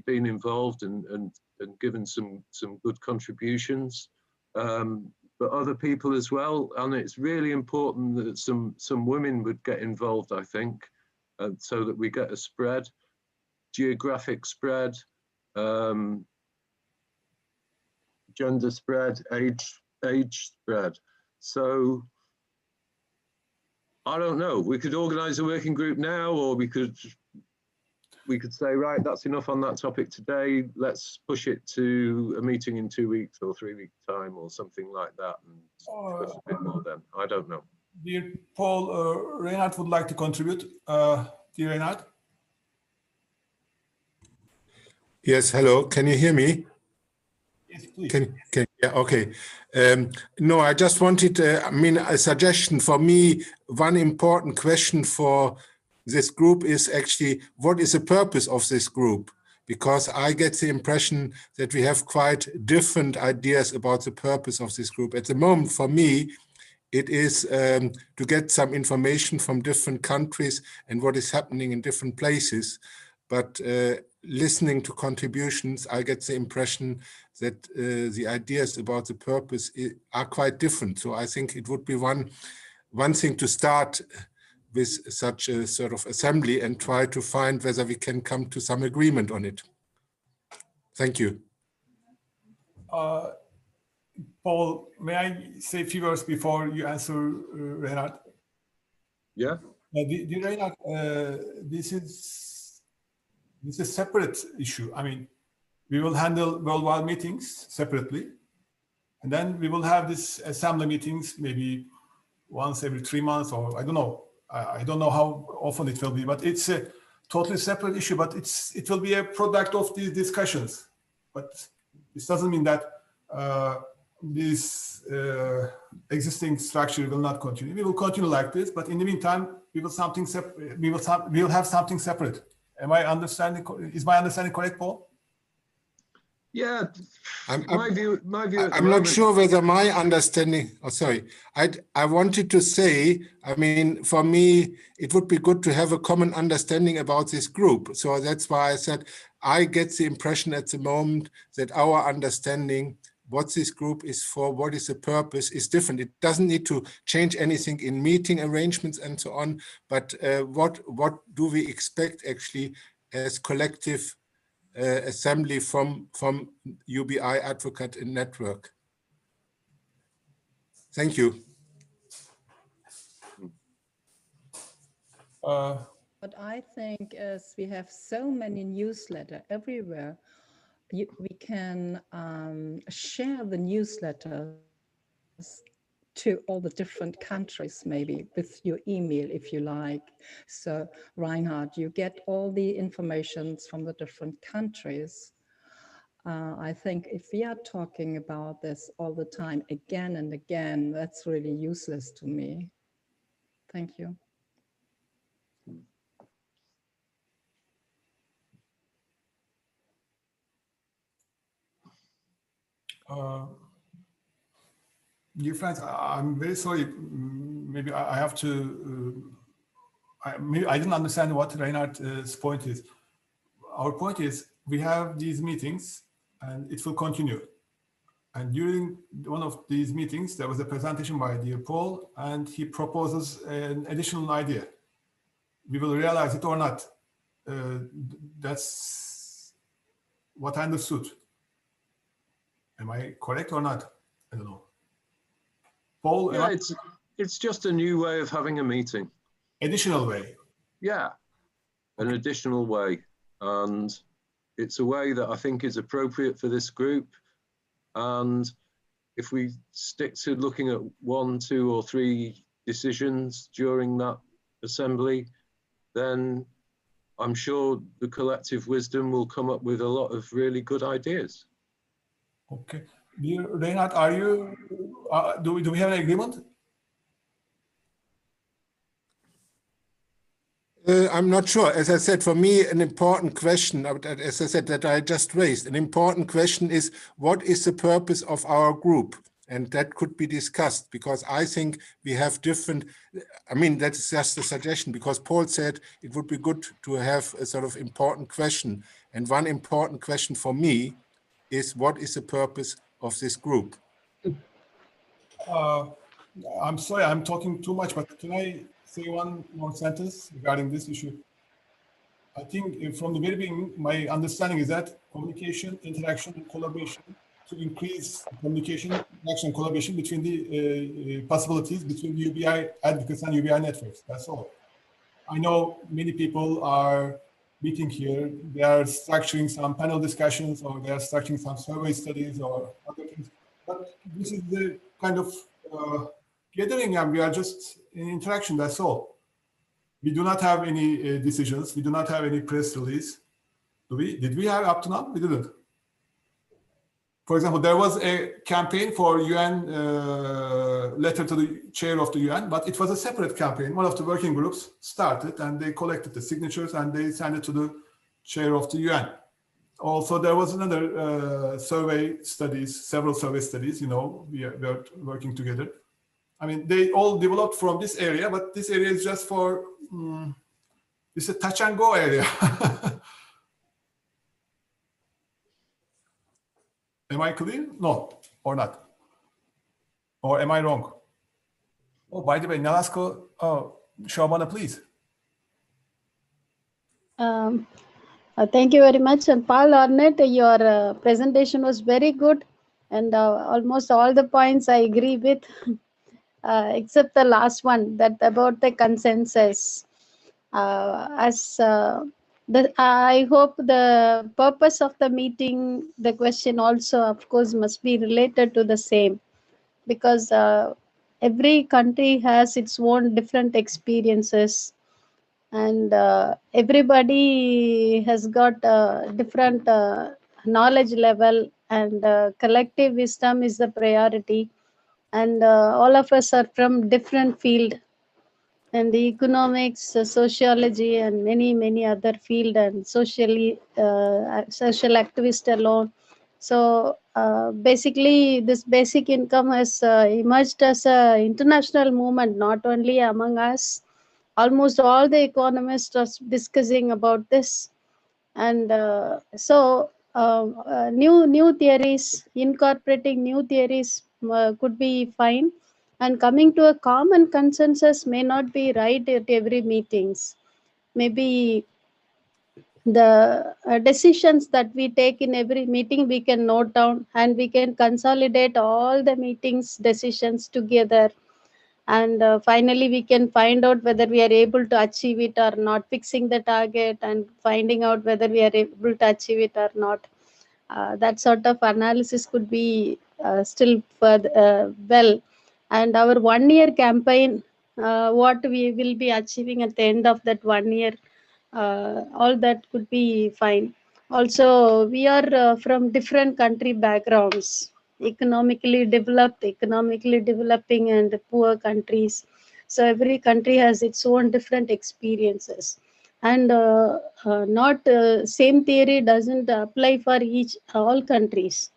been involved and given some good contributions. but other people as well. And it's really important that some women would get involved, I think, so that we get a spread, geographic spread, gender spread, age spread. So I don't know, we could organize a working group now, or we could say, right, that's enough on that topic today. Let's push it to a meeting in 2 weeks or 3 weeks time or something like that, and discuss a bit more then. I don't know. Dear Paul, Reinhard would like to contribute. Dear Reinhard? Yes, hello. Can you hear me? Yes, please. Yeah, okay. No, I just wanted, a suggestion for me. One important question for this group is actually, what is the purpose of this group? Because I get the impression that we have quite different ideas about the purpose of this group. At the moment, for me, it is to get some information from different countries and what is happening in different places. But listening to contributions, I get the impression that the ideas about the purpose are quite different. So I think it would be one thing to start with such a sort of assembly and try to find whether we can come to some agreement on it. Thank you. Paul, may I say a few words before you answer, Reinhard? Yeah. Dear Reinhard, this is a separate issue. I mean, we will handle worldwide meetings separately, and then we will have this assembly meetings maybe once every 3 months, or I don't know. I don't know how often it will be, but it's a totally separate issue. But it will be a product of these discussions. But this doesn't mean that this existing structure will not continue. We will continue like this, but in the meantime, we will have something separate. Is my understanding correct, Paul? Yeah, my view. I'm not sure whether my understanding. Oh, sorry. I wanted to say. I mean, for me, it would be good to have a common understanding about this group. So that's why I said I get the impression at the moment that our understanding, what this group is for, what is the purpose, is different. It doesn't need to change anything in meeting arrangements and so on. But what do we expect actually as collective assembly from UBI Advocate and Network? Thank you. What I think is we have so many newsletters everywhere. We can share the newsletters to all the different countries, maybe with your email, if you like. So Reinhard, you get all the informations from the different countries. I think if we are talking about this all the time, again and again, that's really useless to me. Thank you. Dear friends, I'm very sorry. Maybe I have to. I didn't understand what Reinhard's point is. Our point is we have these meetings, and it will continue. And during one of these meetings, there was a presentation by dear Paul, and he proposes an additional idea. We will realize it or not. That's what I understood. Am I correct or not? I don't know. Paul? Yeah, it's just a new way of having a meeting. Additional way? Yeah, an additional way. And it's a way that I think is appropriate for this group. And if we stick to looking at 1, 2, or 3 decisions during that assembly, then I'm sure the collective wisdom will come up with a lot of really good ideas. Okay. Dear Reinhard, are you, do we have an agreement? I'm not sure. As I said, for me, an important question, as I said, that I just raised, an important question is, what is the purpose of our group? And that could be discussed, because I think we have different, I mean, that's just a suggestion, because Paul said it would be good to have a sort of important question. And one important question for me is, what is the purpose of this group? I'm sorry, I'm talking too much, but can I say one more sentence regarding this issue? I think from the very beginning, my understanding is that communication, interaction, and collaboration to increase communication, interaction, and collaboration between the possibilities between UBI advocates and UBI networks. That's all. I know many people are meeting here. They are structuring some panel discussions, or they are structuring some survey studies or other things. But this is the kind of gathering, and we are just in interaction. That's all. We do not have any decisions. We do not have any press release. Do we? Did we have up to now? We didn't. For example, there was a campaign for UN letter to the chair of the UN, but it was a separate campaign. One of the working groups started and they collected the signatures and they sent it to the chair of the UN. Also, there was another survey studies, several survey studies, you know, we are working together. I mean, they all developed from this area, but this area is just for, it's a touch and go area. Am I clear? No, or not? Or am I wrong? Oh, by the way, Nalasco, Shobana, please. Thank you very much. And Paul Arnett, your presentation was very good. And almost all the points I agree with, except the last one, that about the consensus. I hope the purpose of the meeting, the question also, of course, must be related to the same, because every country has its own different experiences, and everybody has got different knowledge level, and collective wisdom is the priority. And all of us are from different field, and the economics, sociology, and many other field, and social activist alone. So basically, this basic income has emerged as an international movement, not only among us. Almost all the economists are discussing about this, and new theories, incorporating new theories could be fine. And coming to a common consensus may not be right at every meetings. Maybe the decisions that we take in every meeting, we can note down, and we can consolidate all the meetings decisions together. And finally, we can find out whether we are able to achieve it or not, fixing the target and finding out whether we are able to achieve it or not. That sort of analysis could be still further well. And our 1 year campaign, what we will be achieving at the end of that 1 year, all that could be fine. Also, we are from different country backgrounds, economically developed, economically developing, and poor countries. So every country has its own different experiences. And not same theory doesn't apply for all countries.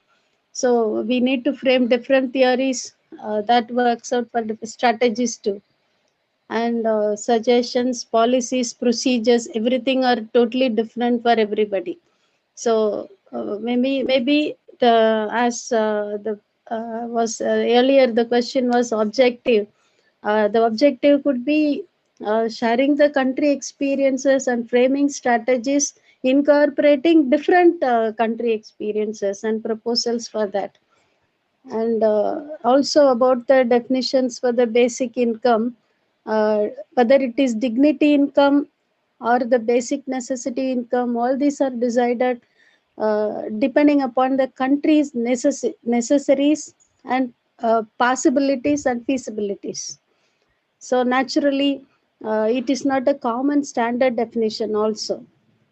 So we need to frame different theories that works out for the strategies too. And suggestions, policies, procedures, everything are totally different for everybody. So maybe as was earlier, the question was objective. The objective could be sharing the country experiences and framing strategies, incorporating different country experiences and proposals for that. And also about the definitions for the basic income, whether it is dignity income or the basic necessity income, all these are decided depending upon the country's necessaries and possibilities and feasibilities. So naturally, it is not a common standard definition also.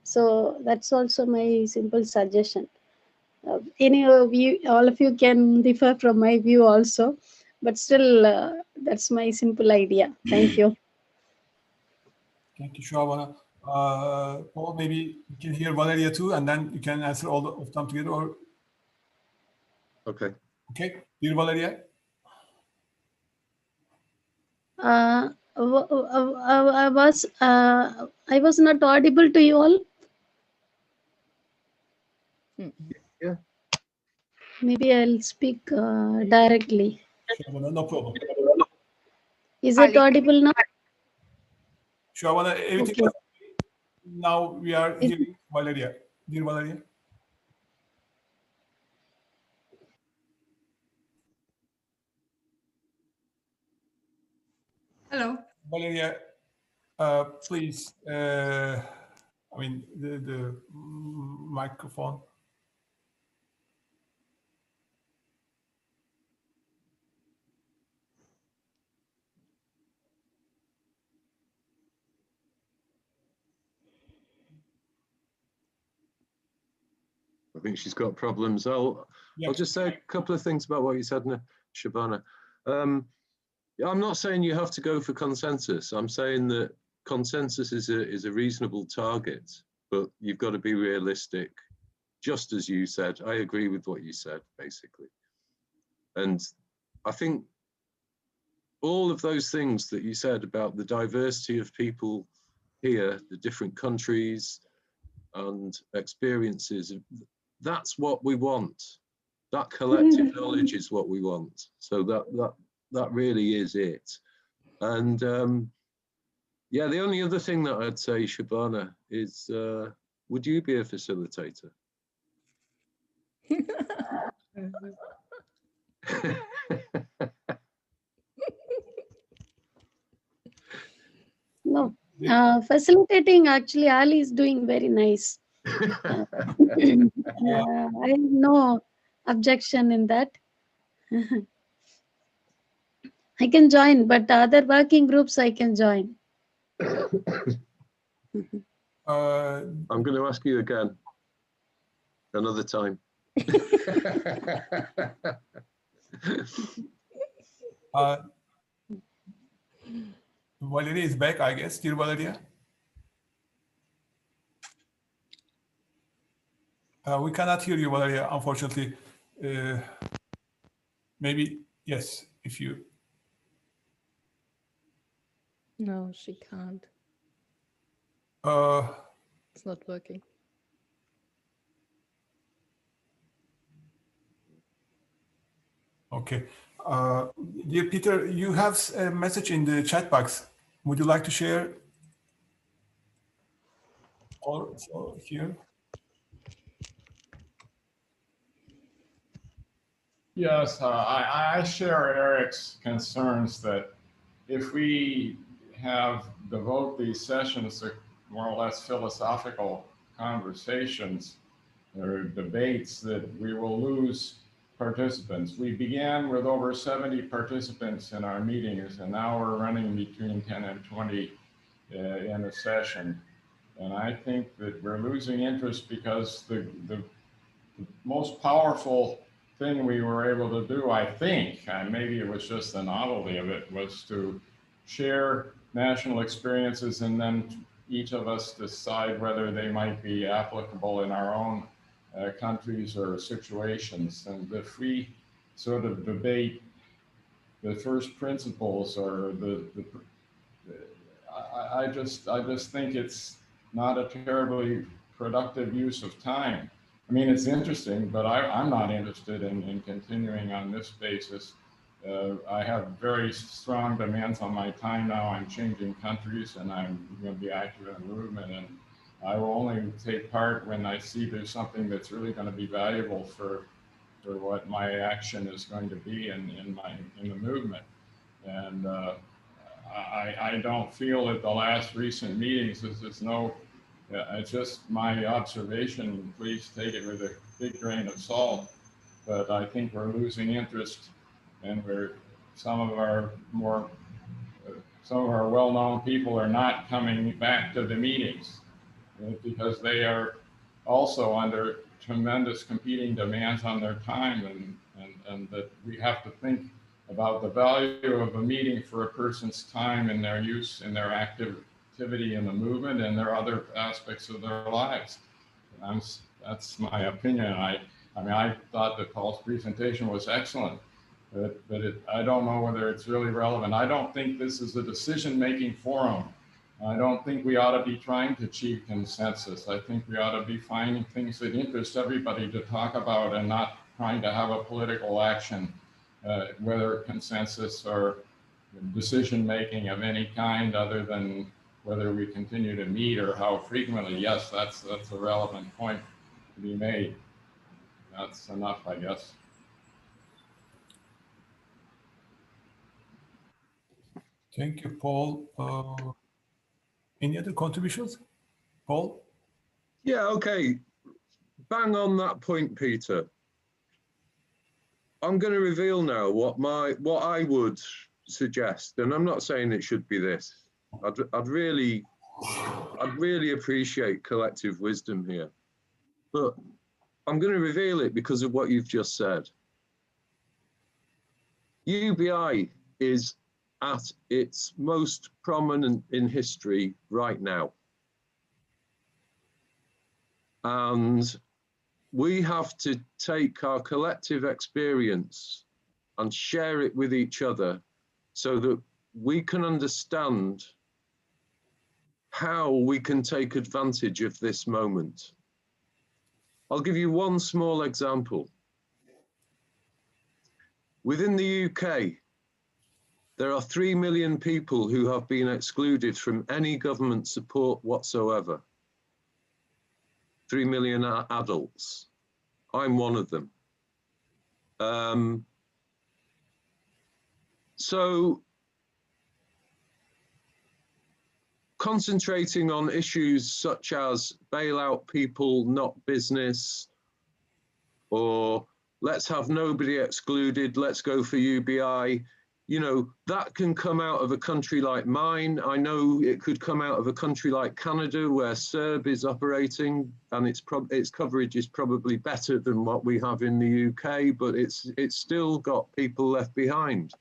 So that's also my simple suggestion. Any of you, all of you can differ from my view also, but still that's my simple idea. Thank you. Thank you, Shobana. Paul, maybe you can hear Valeria too, and then you can answer all of them together. Or okay. Okay, dear Valeria. I was not audible to you all. Yeah. Maybe I'll speak directly. Shabana, no problem. Is it audible now? Shabana, everything Okay. was, now we are hearing Valeria. Dear Valeria. Hello. Valeria, please, I mean, the microphone. I think she's got problems. I'll just say a couple of things about what you said, Shabana. I'm not saying you have to go for consensus. I'm saying that consensus is a reasonable target, but you've got to be realistic. Just as you said, I agree with what you said, basically. And I think all of those things that you said about the diversity of people here, the different countries and experiences, that's what we want. That collective knowledge is what we want. So that really is it. And yeah, the only other thing that I'd say, Shabana, is would you be a facilitator? No, facilitating, actually Ali is doing very nice. I have no objection in that. I can join, but other working groups I can join. I'm going to ask you again another time. Valeria is back, I guess. Dear Valeria. We cannot hear you, Valeria, unfortunately. Maybe, yes, if you... No, she can't. It's not working. Okay. Dear Peter, you have a message in the chat box. Would you like to share? Or here? Yes, I share Eric's concerns that if we devote these sessions to more or less philosophical conversations or debates, that we will lose participants. We began with over 70 participants in our meetings, and now we're running between 10 and 20 in a session. And I think that we're losing interest because the most powerful thing we were able to do, I think, and maybe it was just the novelty of it, was to share national experiences and then each of us decide whether they might be applicable in our own countries or situations. And if we sort of debate the first principles or I just think it's not a terribly productive use of time. I mean, it's interesting, but I'm not interested in continuing on this basis. I have very strong demands on my time now. I'm changing countries and I'm going to be active in the movement. And I will only take part when I see there's something that's really going to be valuable for what my action is going to be in the movement. And I don't feel at the last recent meetings, it's just my observation. Please take it with a big grain of salt. But I think we're losing interest, and some of our well-known people are not coming back to the meetings because they are also under tremendous competing demands on their time, and that we have to think about the value of a meeting for a person's time and their use and their activity in the movement and their other aspects of their lives. That's my opinion. I mean, I thought that Paul's presentation was excellent, but I don't know whether it's really relevant. I don't think this is a decision-making forum. I don't think we ought to be trying to achieve consensus. I think we ought to be finding things that interest everybody to talk about and not trying to have a political action. whether consensus or decision-making of any kind other than whether we continue to meet or how frequently. Yes, that's a relevant point to be made. That's enough, I guess. Thank you, Paul. Any other contributions? Paul? Yeah, okay. Bang on that point, Peter. I'm going to reveal now what I would suggest, and I'm not saying it should be this. I'd really appreciate collective wisdom here, but I'm going to reveal it because of what you've just said. UBI is at its most prominent in history right now. And we have to take our collective experience and share it with each other so that we can understand how we can take advantage of this moment. I'll give you one small example. Within the UK, there are 3 million people who have been excluded from any government support whatsoever. 3 million adults. I'm one of them. So concentrating on issues such as bailout people, not business, or let's have nobody excluded, let's go for UBI, you know, that can come out of a country like mine. I know it could come out of a country like Canada where CERB is operating, and its coverage is probably better than what we have in the UK, but it's still got people left behind.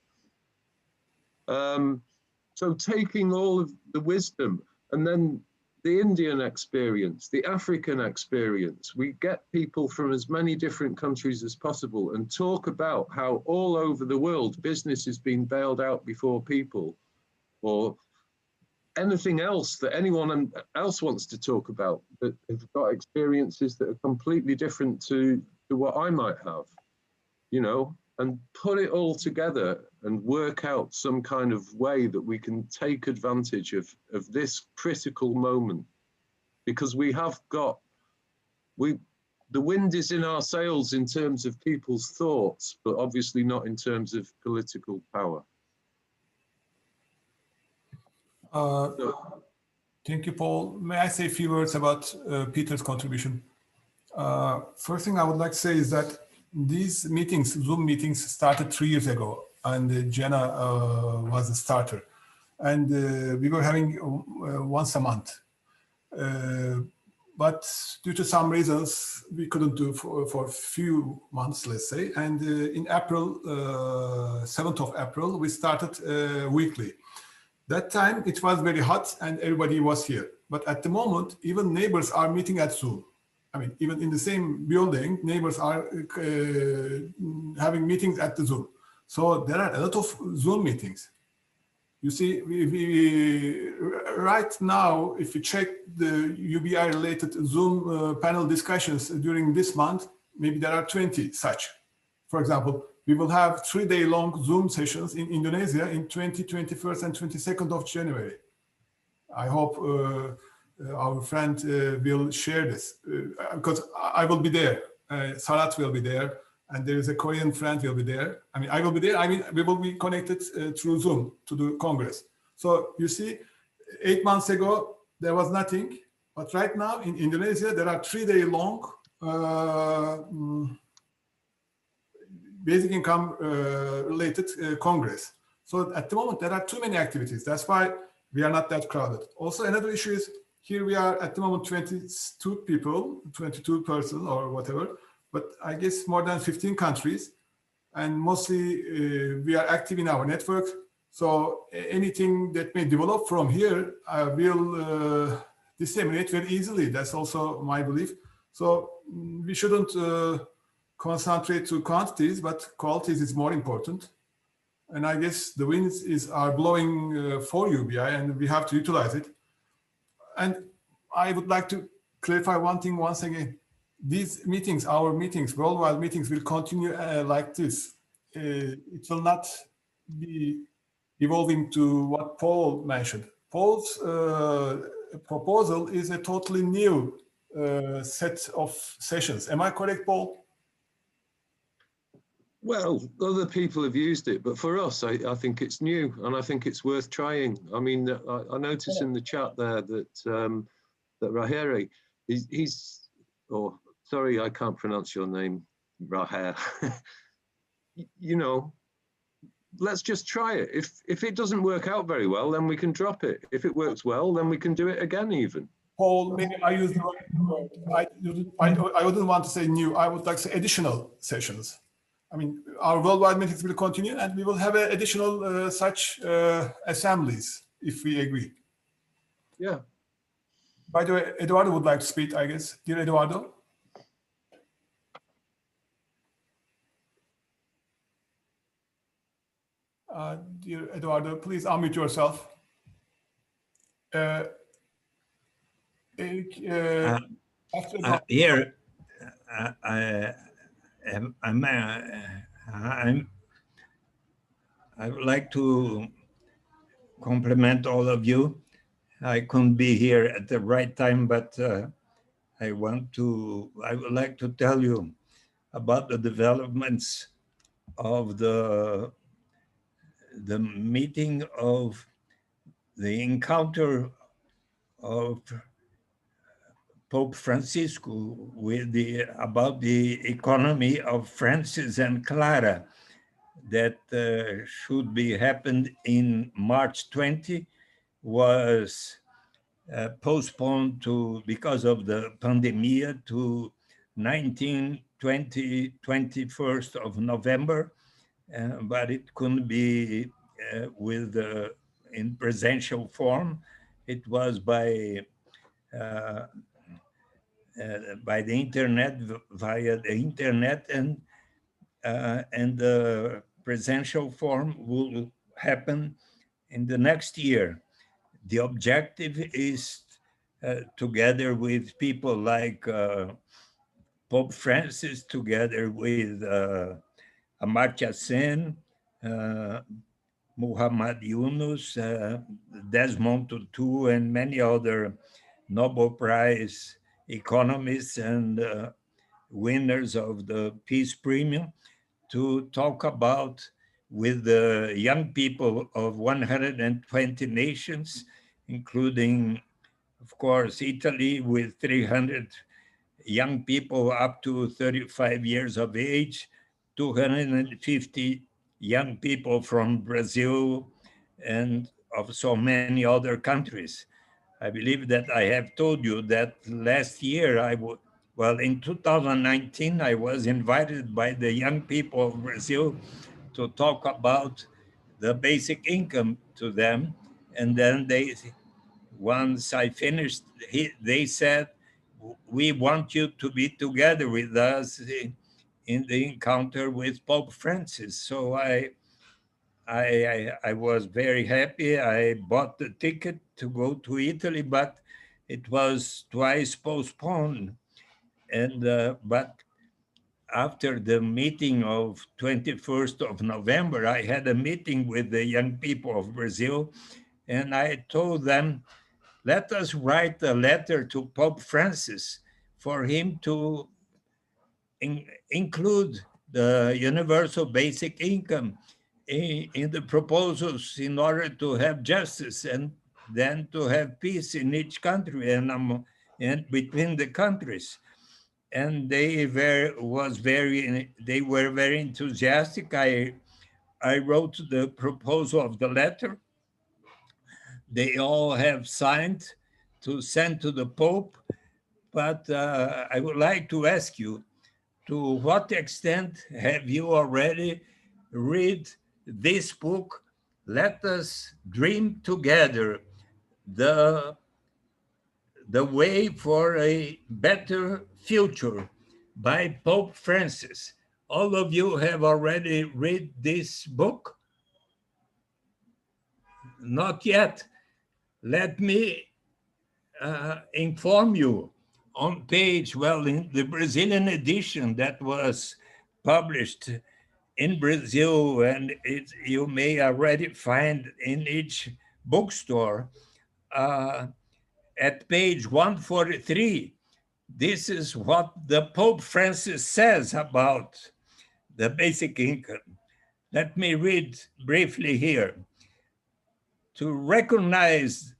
So taking all of the wisdom and then the Indian experience, the African experience, we get people from as many different countries as possible and talk about how all over the world business is being bailed out before people, or anything else that anyone else wants to talk about that have got experiences that are completely different to what I might have, you know, and put it all together and work out some kind of way that we can take advantage of this critical moment. Because we have got, the wind is in our sails in terms of people's thoughts, but obviously not in terms of political power. Thank you, Paul. May I say a few words about Peter's contribution? First thing I would like to say is that these meetings, Zoom meetings, started 3 years ago, and Jenna was the starter. And we were having once a month. But due to some reasons, we couldn't do for a few months, let's say. And in April, 7th of April, we started weekly. That time it was very hot and everybody was here. But at the moment, even neighbors are meeting at Zoom. I mean, even in the same building, neighbors are having meetings at the Zoom. So there are a lot of Zoom meetings. You see, right now, if you check the UBI-related Zoom panel discussions during this month, maybe there are 20 such. For example, we will have 3-day-long Zoom sessions in Indonesia in 20, 21st, and 22nd of January. I hope our friend will share this because I will be there. Sarat will be there, and there is a Korean friend will be there. I mean, I will be there. I mean, we will be connected through Zoom to the Congress. So you see, 8 months ago, there was nothing. But right now in Indonesia, there are 3-day-long basic income related Congress. So at the moment, there are too many activities. That's why we are not that crowded. Also, another issue is here we are at the moment 22 people, 22 persons or whatever, but I guess more than 15 countries. And mostly we are active in our network. So anything that may develop from here will disseminate very easily. That's also my belief. So we shouldn't concentrate to quantities, but qualities is more important. And I guess the winds are blowing for UBI and we have to utilize it. And I would like to clarify one thing once again. These meetings, our meetings, worldwide meetings will continue like this. it will not be evolving to what Paul mentioned. Paul's proposal is a totally new set of sessions. Am I correct, Paul? Well, other people have used it, but for us, I think it's new, and I think it's worth trying. I mean, I noticed in the chat there that that Raheri, sorry, I can't pronounce your name, Raher. You know, let's just try it. If it doesn't work out very well, then we can drop it. If it works well, then we can do it again even. Paul, maybe I use the right word. I wouldn't want to say new. I would like to say additional sessions. I mean, our worldwide meetings will continue, and we will have additional such assemblies if we agree. Yeah. By the way, Eduardo would like to speak, I guess. Dear Eduardo. Dear Eduardo, please unmute yourself. Eric, here, I would like to compliment all of you. I couldn't be here at the right time, but I would like to tell you about the developments of the meeting of the encounter of Pope Francisco with about the economy of Francis and Clara that should be happened in March 20 was postponed because of the pandemic to 21st of November, but it couldn't be in presential form. It was by the internet, via the internet, and the presential form will happen in the next year. The objective is together with people like Pope Francis, together with Amartya Sen, Muhammad Yunus, Desmond Tutu, and many other Nobel Prize economists and winners of the Peace Premium, to talk about with the young people of 120 nations, including, of course, Italy with 300 young people up to 35 years of age, 250 young people from Brazil, and of so many other countries. I believe that I have told you that last year, in 2019, I was invited by the young people of Brazil to talk about the basic income to them. And then once I finished, they said, we want you to be together with us in the encounter with Pope Francis. So I was very happy. I bought the ticket to go to Italy, but it was twice postponed. And but after the meeting of 21st of November, I had a meeting with the young people of Brazil, and I told them, let us write a letter to Pope Francis for him to include the universal basic income in the proposals in order to have justice and then to have peace in each country and between the countries. And they were very enthusiastic. I wrote the proposal of the letter. They all have signed to send to the Pope. But I would like to ask you, to what extent have you already read this book, Let Us Dream Together, the Way for a Better Future by Pope Francis? All of you have already read this book? Not yet. Let me inform you. On page, in the Brazilian edition that was published in Brazil, and you may already find in each bookstore. At page 143, this is what the Pope Francis says about the basic income. Let me read briefly here. To recognize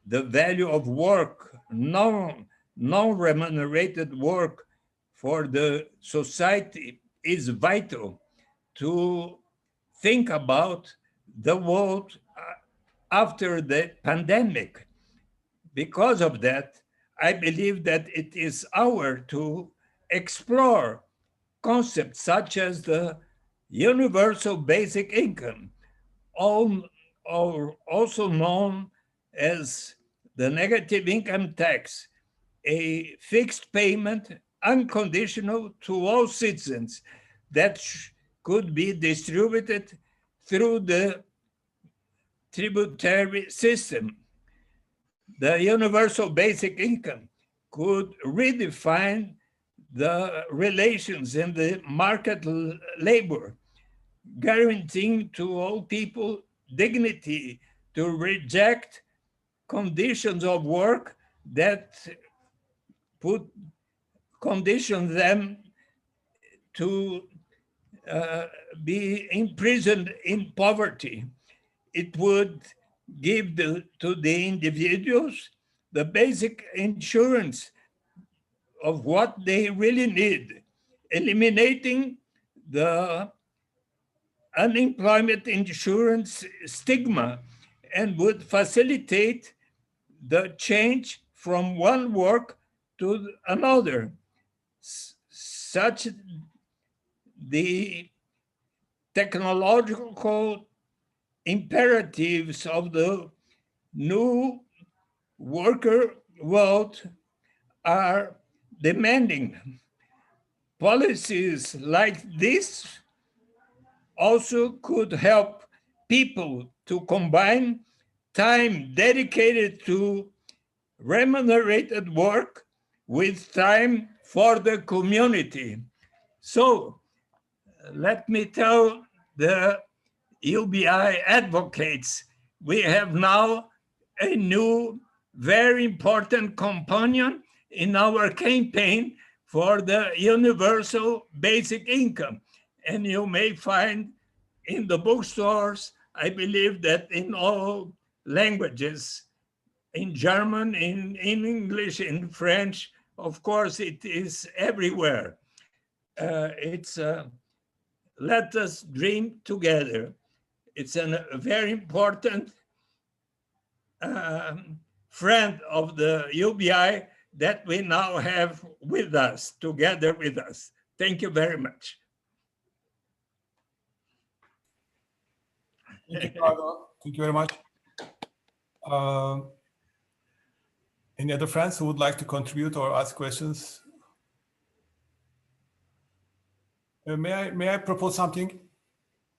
the value of work, non-remunerated work for the society is vital to think about the world after the pandemic. Because of that, I believe that it is our to explore concepts such as the universal basic income, also known as the negative income tax, a fixed payment, unconditional to all citizens that could be distributed through the tributary system. The universal basic income could redefine the relations in the market labor, guaranteeing to all people dignity, to reject conditions of work that condition them to be imprisoned in poverty. It would give to the individuals the basic insurance of what they really need, eliminating the unemployment insurance stigma, and would facilitate the change from one work to another. Such the technological imperatives of the new worker world are demanding. Policies like this also could help people to combine time dedicated to remunerated work with time for the community. So let me tell the UBI advocates, we have now a new, very important companion in our campaign for the universal basic income. And you may find in the bookstores, I believe that in all languages, in German, in English, in French, of course, it is everywhere. Let us dream together. It's a very important friend of the UBI that we now have with us, together with us. Thank you very much. Thank you, Carlo. Thank you very much. Any other friends who would like to contribute or ask questions? May I propose something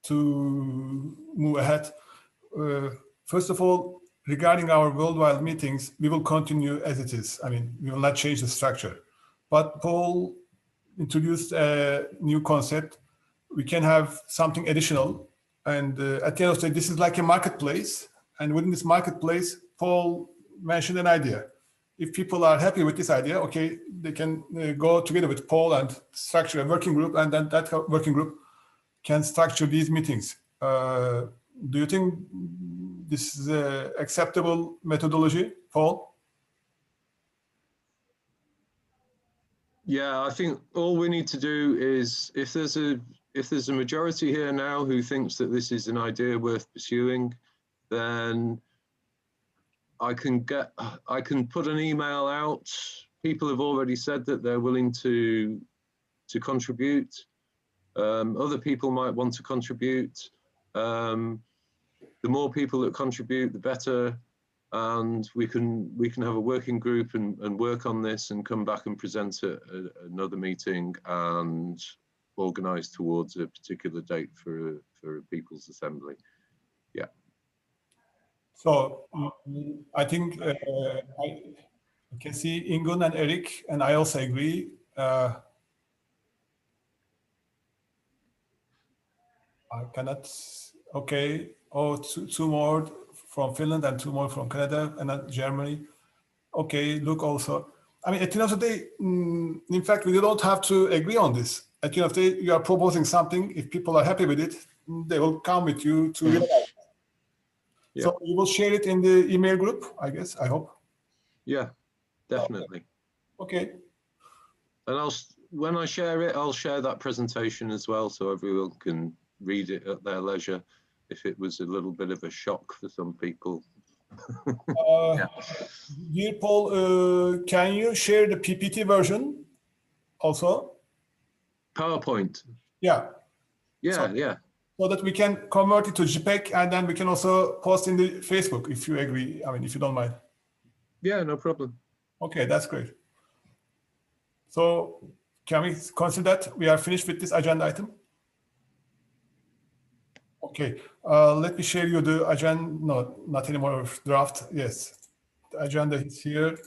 to move ahead? First of all, regarding our worldwide meetings, we will continue as it is. I mean, we will not change the structure. But Paul introduced a new concept. We can have something additional. And at the end of the day, this is like a marketplace. And within this marketplace, Paul mentioned an idea. If people are happy with this idea, okay, they can go together with Paul and structure a working group, and then that working group can structure these meetings. Do you think this is an acceptable methodology, Paul? Yeah, I think all we need to do is, if there's a majority here now who thinks that this is an idea worth pursuing, then I can put an email out. People have already said that they're willing to contribute. Other people might want to contribute. The more people that contribute, the better. And we can have a working group and work on this and come back and present at another meeting and organize towards a particular date for a People's Assembly. Yeah. So I think I can see Ingun and Eric, and I also agree. I cannot. Okay. Oh, two more from Finland and 2 more from Canada and then Germany. Okay, look also. I mean, at the end of the day, in fact, we don't have to agree on this. At the end of the day, you are proposing something. If people are happy with it, they will come with you to realize it. Yeah. So you will share it in the email group, I guess, I hope. Yeah, definitely. Okay. And when I share it, I'll share that presentation as well, so everyone can read it at their leisure. If it was a little bit of a shock for some people. Yeah. Dear Paul, can you share the PPT version also? PowerPoint. Yeah. Yeah, yeah. So that we can convert it to JPEG and then we can also post in the Facebook if you agree. I mean, if you don't mind. Yeah, no problem. Okay, that's great. So can we consider that we are finished with this agenda item? Okay, let me share you the agenda. No, not anymore draft. Yes, the agenda is here.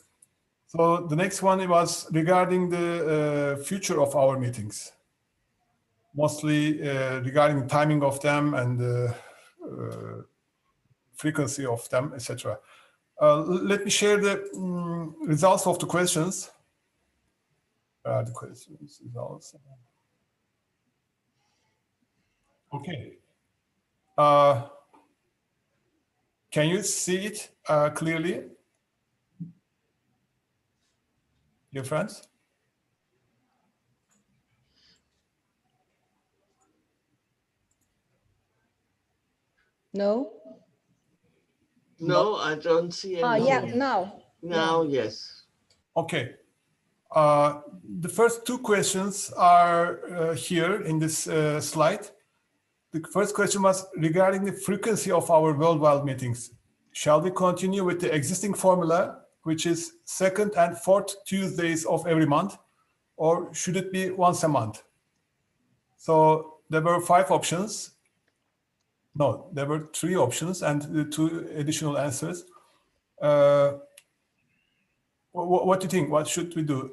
So the next one was regarding the future of our meetings, mostly regarding the timing of them and the frequency of them, etc. Let me share the results of the questions. The questions results. Okay. Can you see it clearly, dear friends? No? No, I don't see Oh, any. yeah, now. Now, yes. Okay. The first 2 questions are here in this slide. The first question was regarding the frequency of our worldwide meetings. Shall we continue with the existing formula, which is 2nd and 4th Tuesdays of every month, or should it be once a month? So there were 5 options. No, there were 3 options and 2 additional answers. What do you think? What should we do?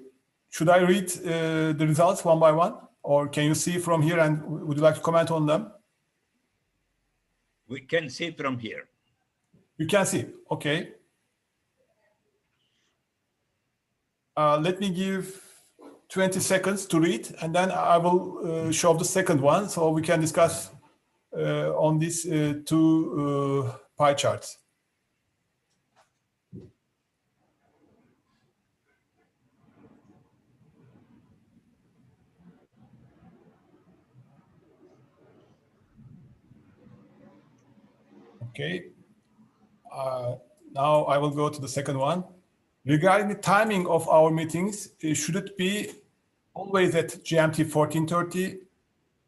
Should I read the results one by one, or can you see from here and would you like to comment on them? We can see from here. You can see, okay. Let me give 20 seconds to read and then I will show the second one so we can discuss on these 2 pie charts. Okay. Now I will go to the second one. Regarding the timing of our meetings, should it be always at GMT 14:30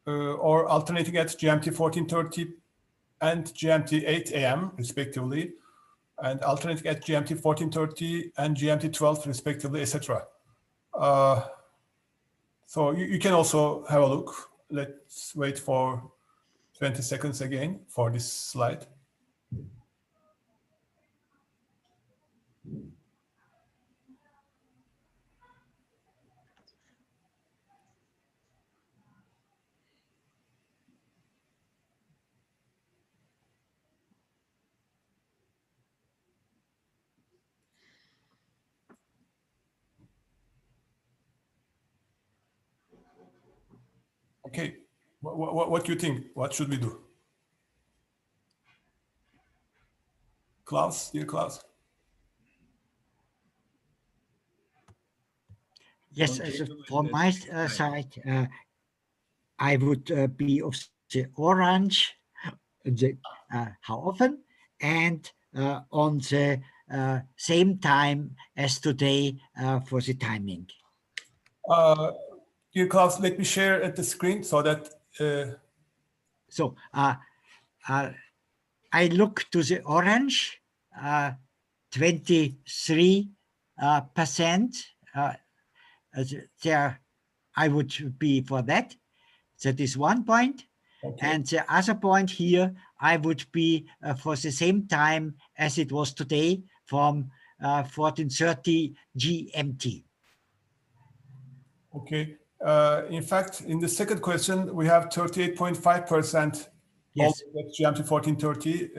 or alternating at GMT 14:30 and GMT 8 a.m. respectively, and alternating at GMT 14:30 and GMT 12 respectively, etc. So you can also have a look. Let's wait for 20 seconds again for this slide. Okay, what do you think? What should we do? Klaus, dear Klaus. Yes, from my side, I would be of the orange, how often, and on the same time as today for the timing. Dear Klaus, let me share at the screen so that. So I look to the orange, 23%. There, I would be for that. That is one point. Okay. And the other point here, I would be for the same time as it was today from 14:30 GMT. Okay. In fact, in the second question, we have 38.5% Yes. GMT 1430,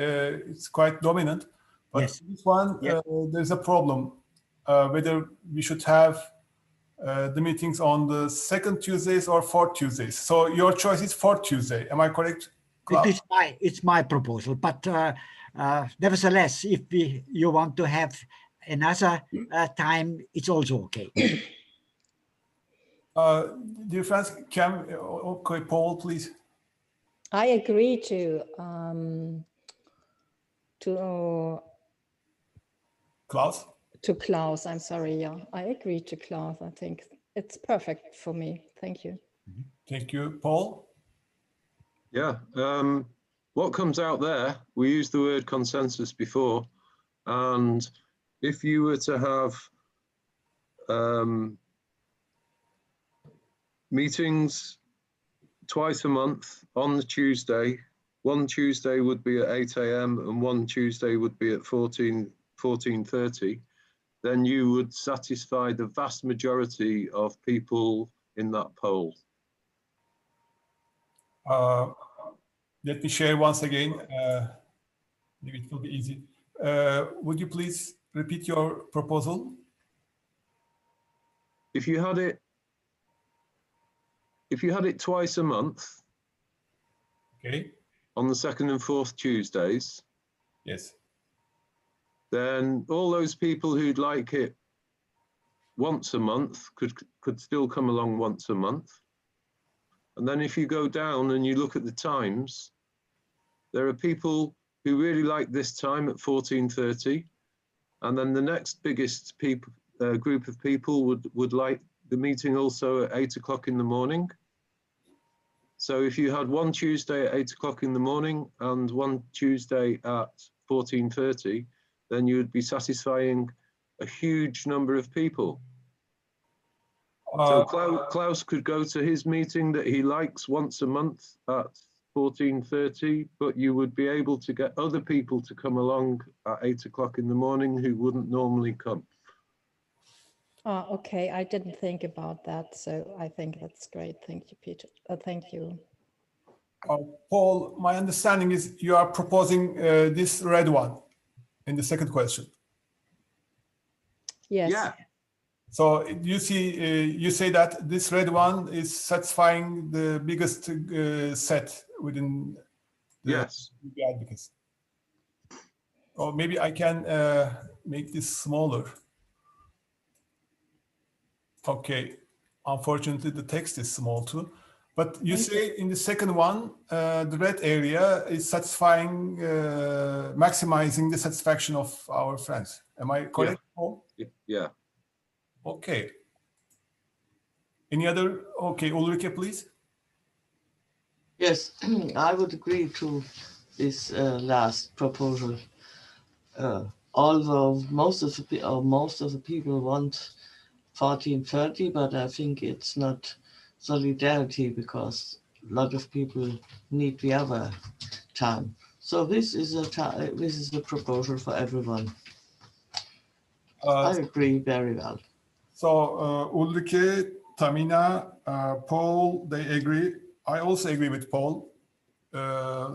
it's quite dominant. But Yes. this one, there's a problem whether we should have the meetings on the second Tuesdays or fourth Tuesdays. So your choice is fourth Tuesday. Am I correct, Klaus? It's my proposal, but nevertheless, if you want to have another time, it's also okay. Dear friends, okay, Paul, please. I agree to Klaus? To Klaus, I'm sorry, yeah. I agree to Klaus. I think it's perfect for me. Thank you. Thank you. Paul? Yeah, what comes out there, we used the word consensus before, and if you were to have meetings twice a month on the Tuesday, one Tuesday would be at 8 a.m. and one Tuesday would be at 14:30, then you would satisfy the vast majority of people in that poll. Let me share once again. Maybe it will be easy. Would you please repeat your proposal? If you had it twice a month, okay, on the second and fourth Tuesdays, yes, then all those people who'd like it once a month could still come along once a month. And then if you go down and you look at the times, there are people who really like this time at 14:30, and then the next biggest group of people would like the meeting also at 8 o'clock in the morning. So if you had one Tuesday at 8 o'clock in the morning and one Tuesday at 14:30, then you would be satisfying a huge number of people. So Klaus could go to his meeting that he likes once a month at 14:30, but you would be able to get other people to come along at 8 o'clock in the morning who wouldn't normally come. Okay, I didn't think about that, so I think that's great. Thank you, Peter. Thank you. Paul, my understanding is you are proposing this red one in the second question. Yes. Yeah. So you say that this red one is satisfying the biggest set within the UBI advocacy. Or maybe I can make this smaller. Okay, unfortunately the text is small too. But you say in the second one, the red area is satisfying, maximizing the satisfaction of our friends. Am I correct, Paul? Yeah. Okay. Any other? Okay, Ulrike, please. Yes, I would agree to this last proposal. Although most of the people want 14:30, but I think it's not solidarity because a lot of people need the other time. So this is a proposal for everyone. I agree very well. So Ulrike, Tamina, Paul, they agree. I also agree with Paul.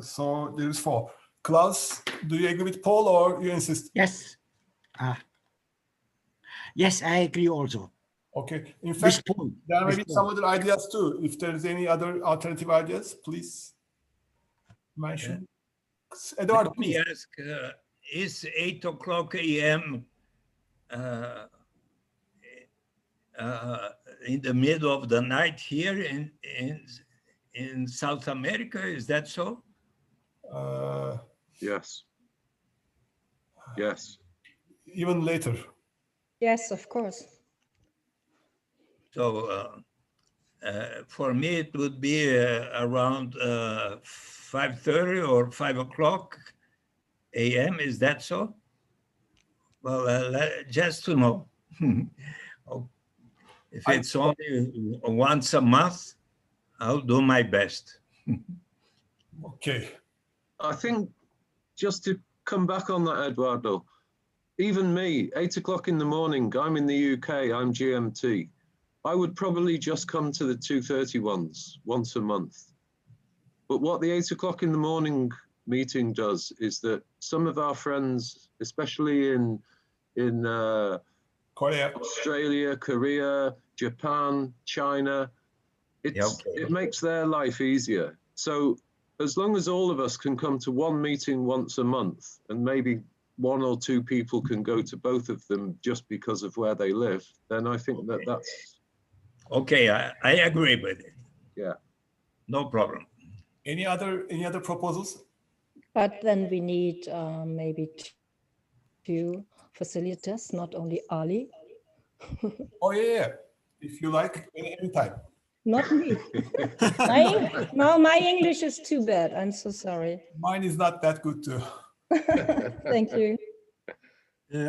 So there is 4. Klaus, do you agree with Paul or you insist? Yes. Yes, I agree also. Okay. In fact, there may be some other ideas too. If there's any other alternative ideas, please mention. Eduardo, Let me ask, is 8 o'clock a.m. In the middle of the night here in South America? Is that so? Yes. Yes. Even later. Yes, of course. So for me, it would be around 5:30 or 5 o'clock a.m. Is that so? Well, just to know. If it's only once a month, I'll do my best. Okay. I think just to come back on that, Eduardo, even me, 8 o'clock in the morning, I'm in the UK, I'm GMT. I would probably just come to the 2:30 ones once a month. But what the 8 o'clock in the morning meeting does is that some of our friends, especially in Korea, Australia, Korea, Japan, China, it makes their life easier. So as long as all of us can come to one meeting once a month, and maybe 1 or 2 people can go to both of them just because of where they live, then I think that that's... Okay, I agree with it. Yeah. No problem. Any other proposals? But then we need maybe 2 facilitators, not only Ali. Oh yeah. If you like, anytime. Not me. My English is too bad. I'm so sorry. Mine is not that good too. Thank you.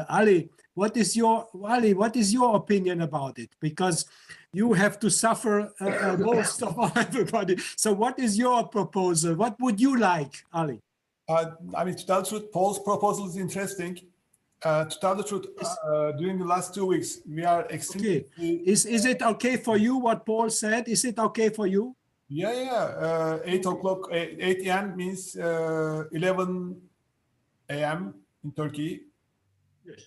Ali, what is your opinion about it? Because you have to suffer most of everybody. So what is your proposal? What would you like, Ali? I mean, to tell the truth, Paul's proposal is interesting. To tell the truth, during the last 2 weeks, we are extremely... Okay. Is it okay for you, what Paul said? Is it okay for you? Yeah. 8 o'clock, 8 a.m. means 11 a.m. in Turkey,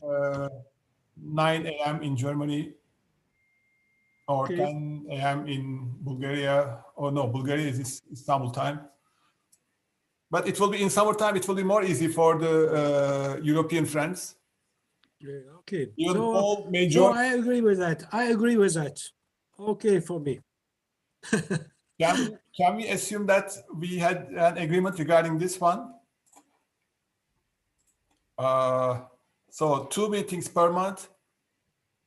9 a.m. in Germany, or Okay. 10 a.m. in Bulgaria. Oh no, Bulgaria is Istanbul time. But it will be in summertime, it will be more easy for the European friends. Yeah, okay. Even So, Paul may so join. I agree with that. I agree with that. Okay for me. Can we assume that we had an agreement regarding this one? So 2 meetings per month.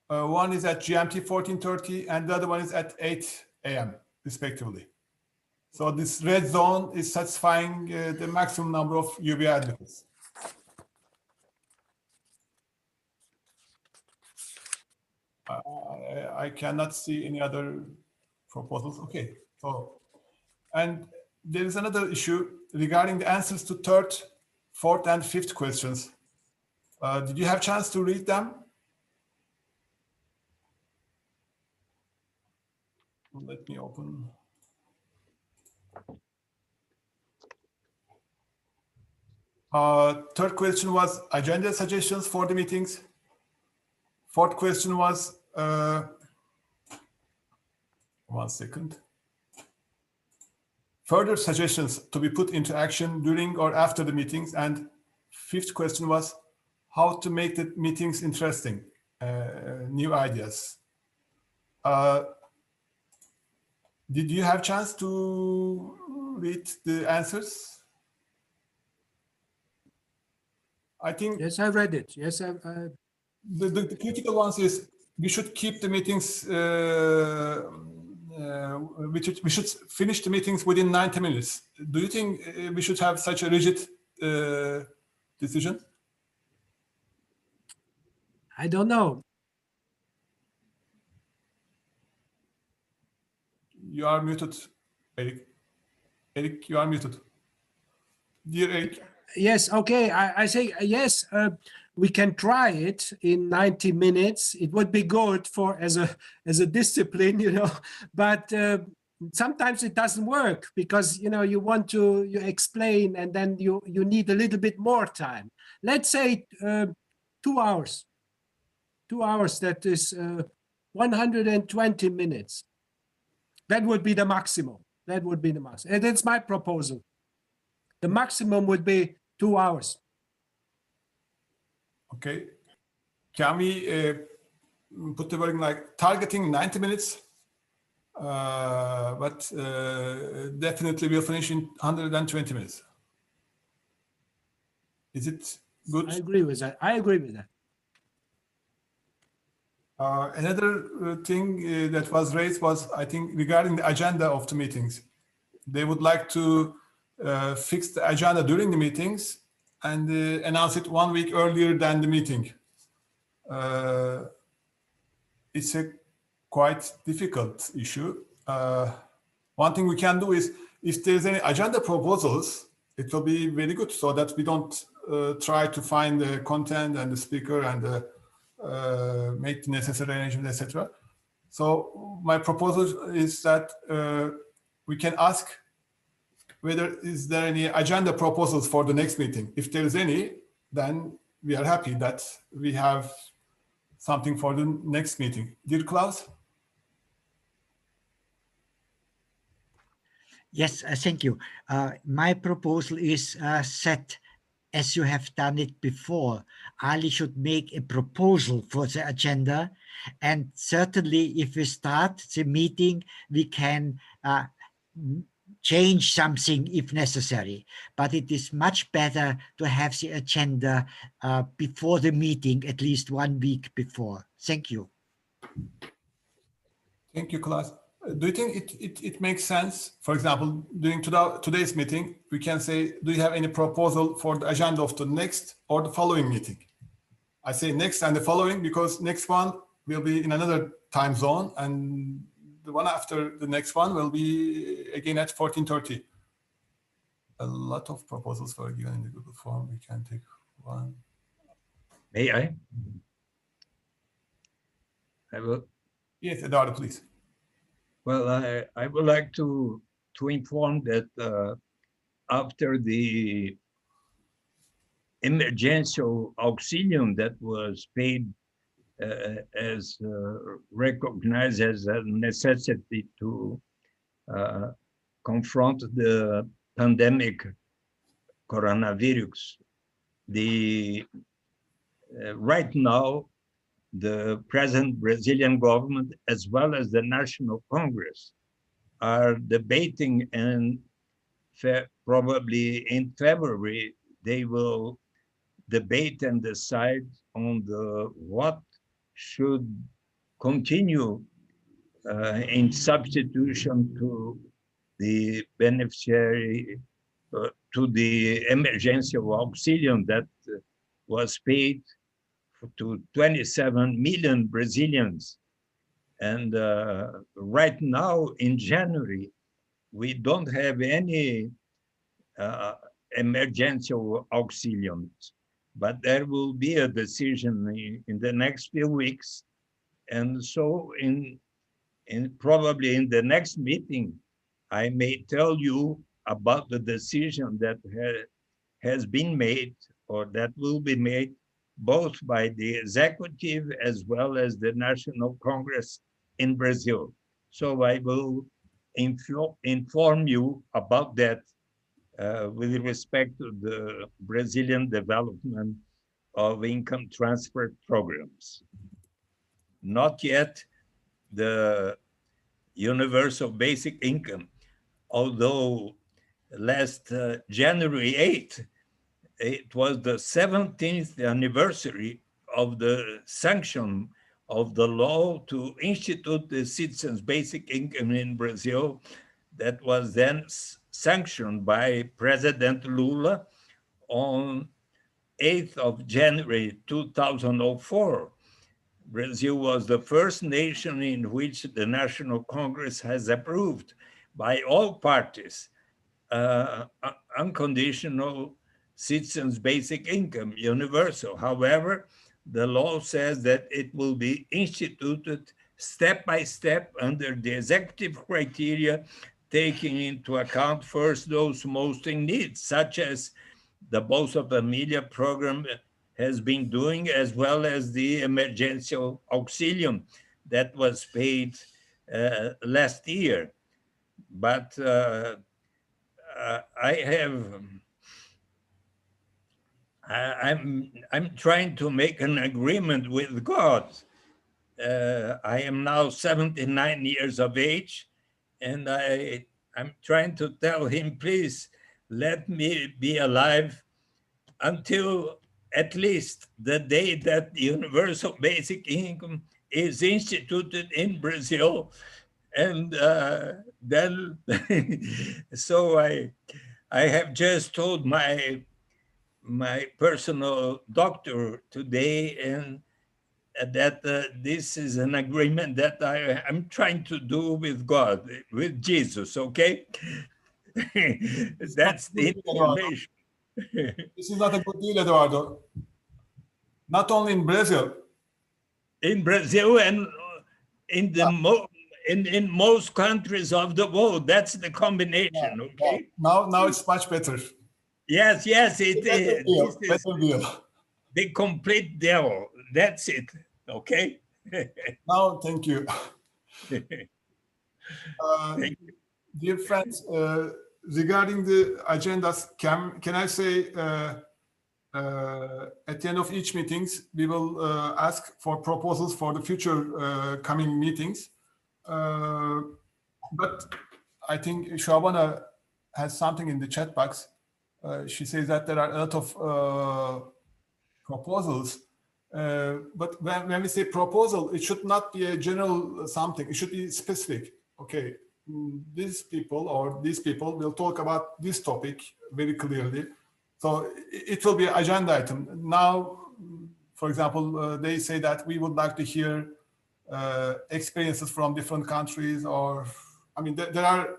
One is at GMT 14:30 and the other one is at 8 a.m. respectively. So this red zone is satisfying the maximum number of UBI advocates. I cannot see any other proposals. Okay, so, and there is another issue regarding the answers to 3rd, 4th, and 5th questions. Did you have a chance to read them? Let me open. Third question was agenda suggestions for the meetings. 4th question was, 1 second. Further suggestions to be put into action during or after the meetings. And 5th question was how to make the meetings interesting, new ideas. Did you have a chance to read the answers? I think... Yes, I read it. Yes, The critical ones is we should keep the meetings, we should finish the meetings within 90 minutes. Do you think we should have such a rigid decision? I don't know. You are muted, Eric. Eric, you are muted. Dear Eric. Yes, okay. I say yes. We can try it in 90 minutes. It would be good for as a discipline, you know. But sometimes it doesn't work because you want to explain and then you need a little bit more time. Let's say 2 hours. 2 hours. That is 120 minutes. That would be the maximum. That would be the maximum. And that's my proposal. The maximum would be 2 hours. Okay. Can we put the wording like targeting 90 minutes? But definitely we'll finish in 120 minutes. Is it good? I agree with that. I agree with that. Another thing that was raised was, I think, regarding the agenda of the meetings. They would like to fix the agenda during the meetings and announce it 1 week earlier than the meeting. It's a quite difficult issue. One thing we can do is, if there's any agenda proposals, it will be very good so that we don't try to find the content and the speaker and make the necessary arrangements, etc. So my proposal is that we can ask whether is there any agenda proposals for the next meeting. If there is any, then we are happy that we have something for the next meeting. Dear Klaus? Yes, thank you. My proposal is set as you have done it before. Ali should make a proposal for the agenda, and certainly if we start the meeting, we can change something if necessary. But it is much better to have the agenda before the meeting, at least 1 week before. Thank you. Thank you, Klaus. Do you think it makes sense? For example, during today's meeting, we can say, do you have any proposal for the agenda of the next or the following meeting? I say next and the following because next one will be in another time zone and the one after the next one will be again at 14:30. A lot of proposals were given in the Google form. We can take one. May I? I will. Yes, Eduardo, please. Well, I would like to inform that after the emergency auxilium that was paid as recognized as a necessity to confront the pandemic coronavirus, right now, the present Brazilian government, as well as the National Congress, are debating, and probably in February, they will debate and decide on what should continue in substitution to the beneficiary, to the emergency auxilium that was paid to 27 million Brazilians. And right now in January, we don't have any emergency auxiliums, but there will be a decision in the next few weeks. And so probably in the next meeting, I may tell you about the decision that has been made or that will be made both by the executive as well as the National Congress in Brazil. So I will inform you about that with respect to the Brazilian development of income transfer programs. Not yet the universal basic income, although last January 8th, it was the 17th anniversary of the sanction of the law to institute the citizens' basic income in Brazil that was then sanctioned by President Lula on 8th of January 2004. Brazil was the first nation in which the National Congress has approved by all parties unconditional citizens' basic income, universal. However, the law says that it will be instituted step by step under the executive criteria, taking into account first those most in need, such as the Bolsa Família program has been doing, as well as the emergency auxilium that was paid last year. But I'm trying to make an agreement with God. I am now 79 years of age, and I'm trying to tell him, please let me be alive until at least the day that the universal basic income is instituted in Brazil. And then, so I have just told my personal doctor today, and that this is an agreement that I'm trying to do with God, with Jesus, okay? That's the information. This is not a good deal, Eduardo. Not only in Brazil. In Brazil and in the in most countries of the world. That's the combination, okay? Now it's much better. Yes, yes, it is. This is Better deal. the complete deal. That's it, okay? Now, thank you. Thank you. Dear friends, regarding the agendas, can I say at the end of each meetings, we will ask for proposals for the future coming meetings. But I think Shabana has something in the chat box. She says that there are a lot of proposals. But when we say proposal, it should not be a general something. It should be specific. Okay, these people will talk about this topic very clearly. So it will be an agenda item. Now, for example, they say that we would like to hear experiences from different countries, or, I mean, there are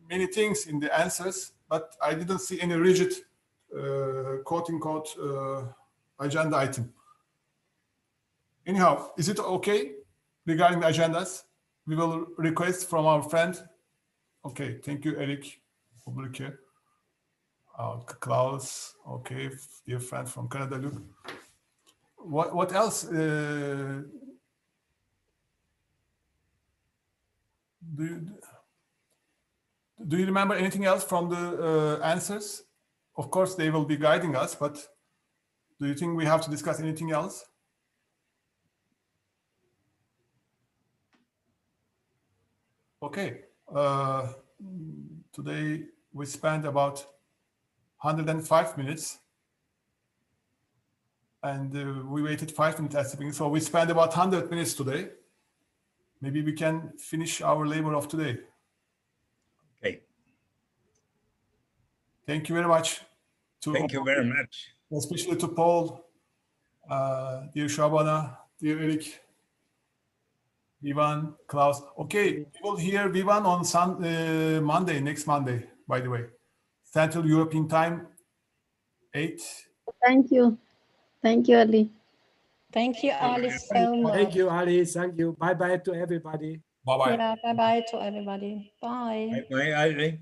many things in the answers, but I didn't see any rigid quote unquote agenda item. Anyhow, is it okay regarding the agendas? We will request from our friend. Okay, thank you, Eric. Klaus, okay, dear friend from Canada, Luke. What else? Do you remember anything else from the answers? Of course, they will be guiding us, but do you think we have to discuss anything else? Okay, today we spent about 105 minutes, and we waited 5 minutes at the beginning, so we spent about 100 minutes today. Maybe we can finish our labor of today. Okay. Thank you very much. Thank you very much. Especially to Paul, dear Shabana, dear Eric, Vivan, Klaus. Okay, we will hear Vivan on Monday, next Monday, by the way. Central European Time, 8. Thank you. Thank you, Ali. Thank you, Ali, so much. Thank you, Ali. Thank you. Bye-bye to everybody. Bye-bye. Yeah, bye-bye to everybody. Bye. Bye, Ali.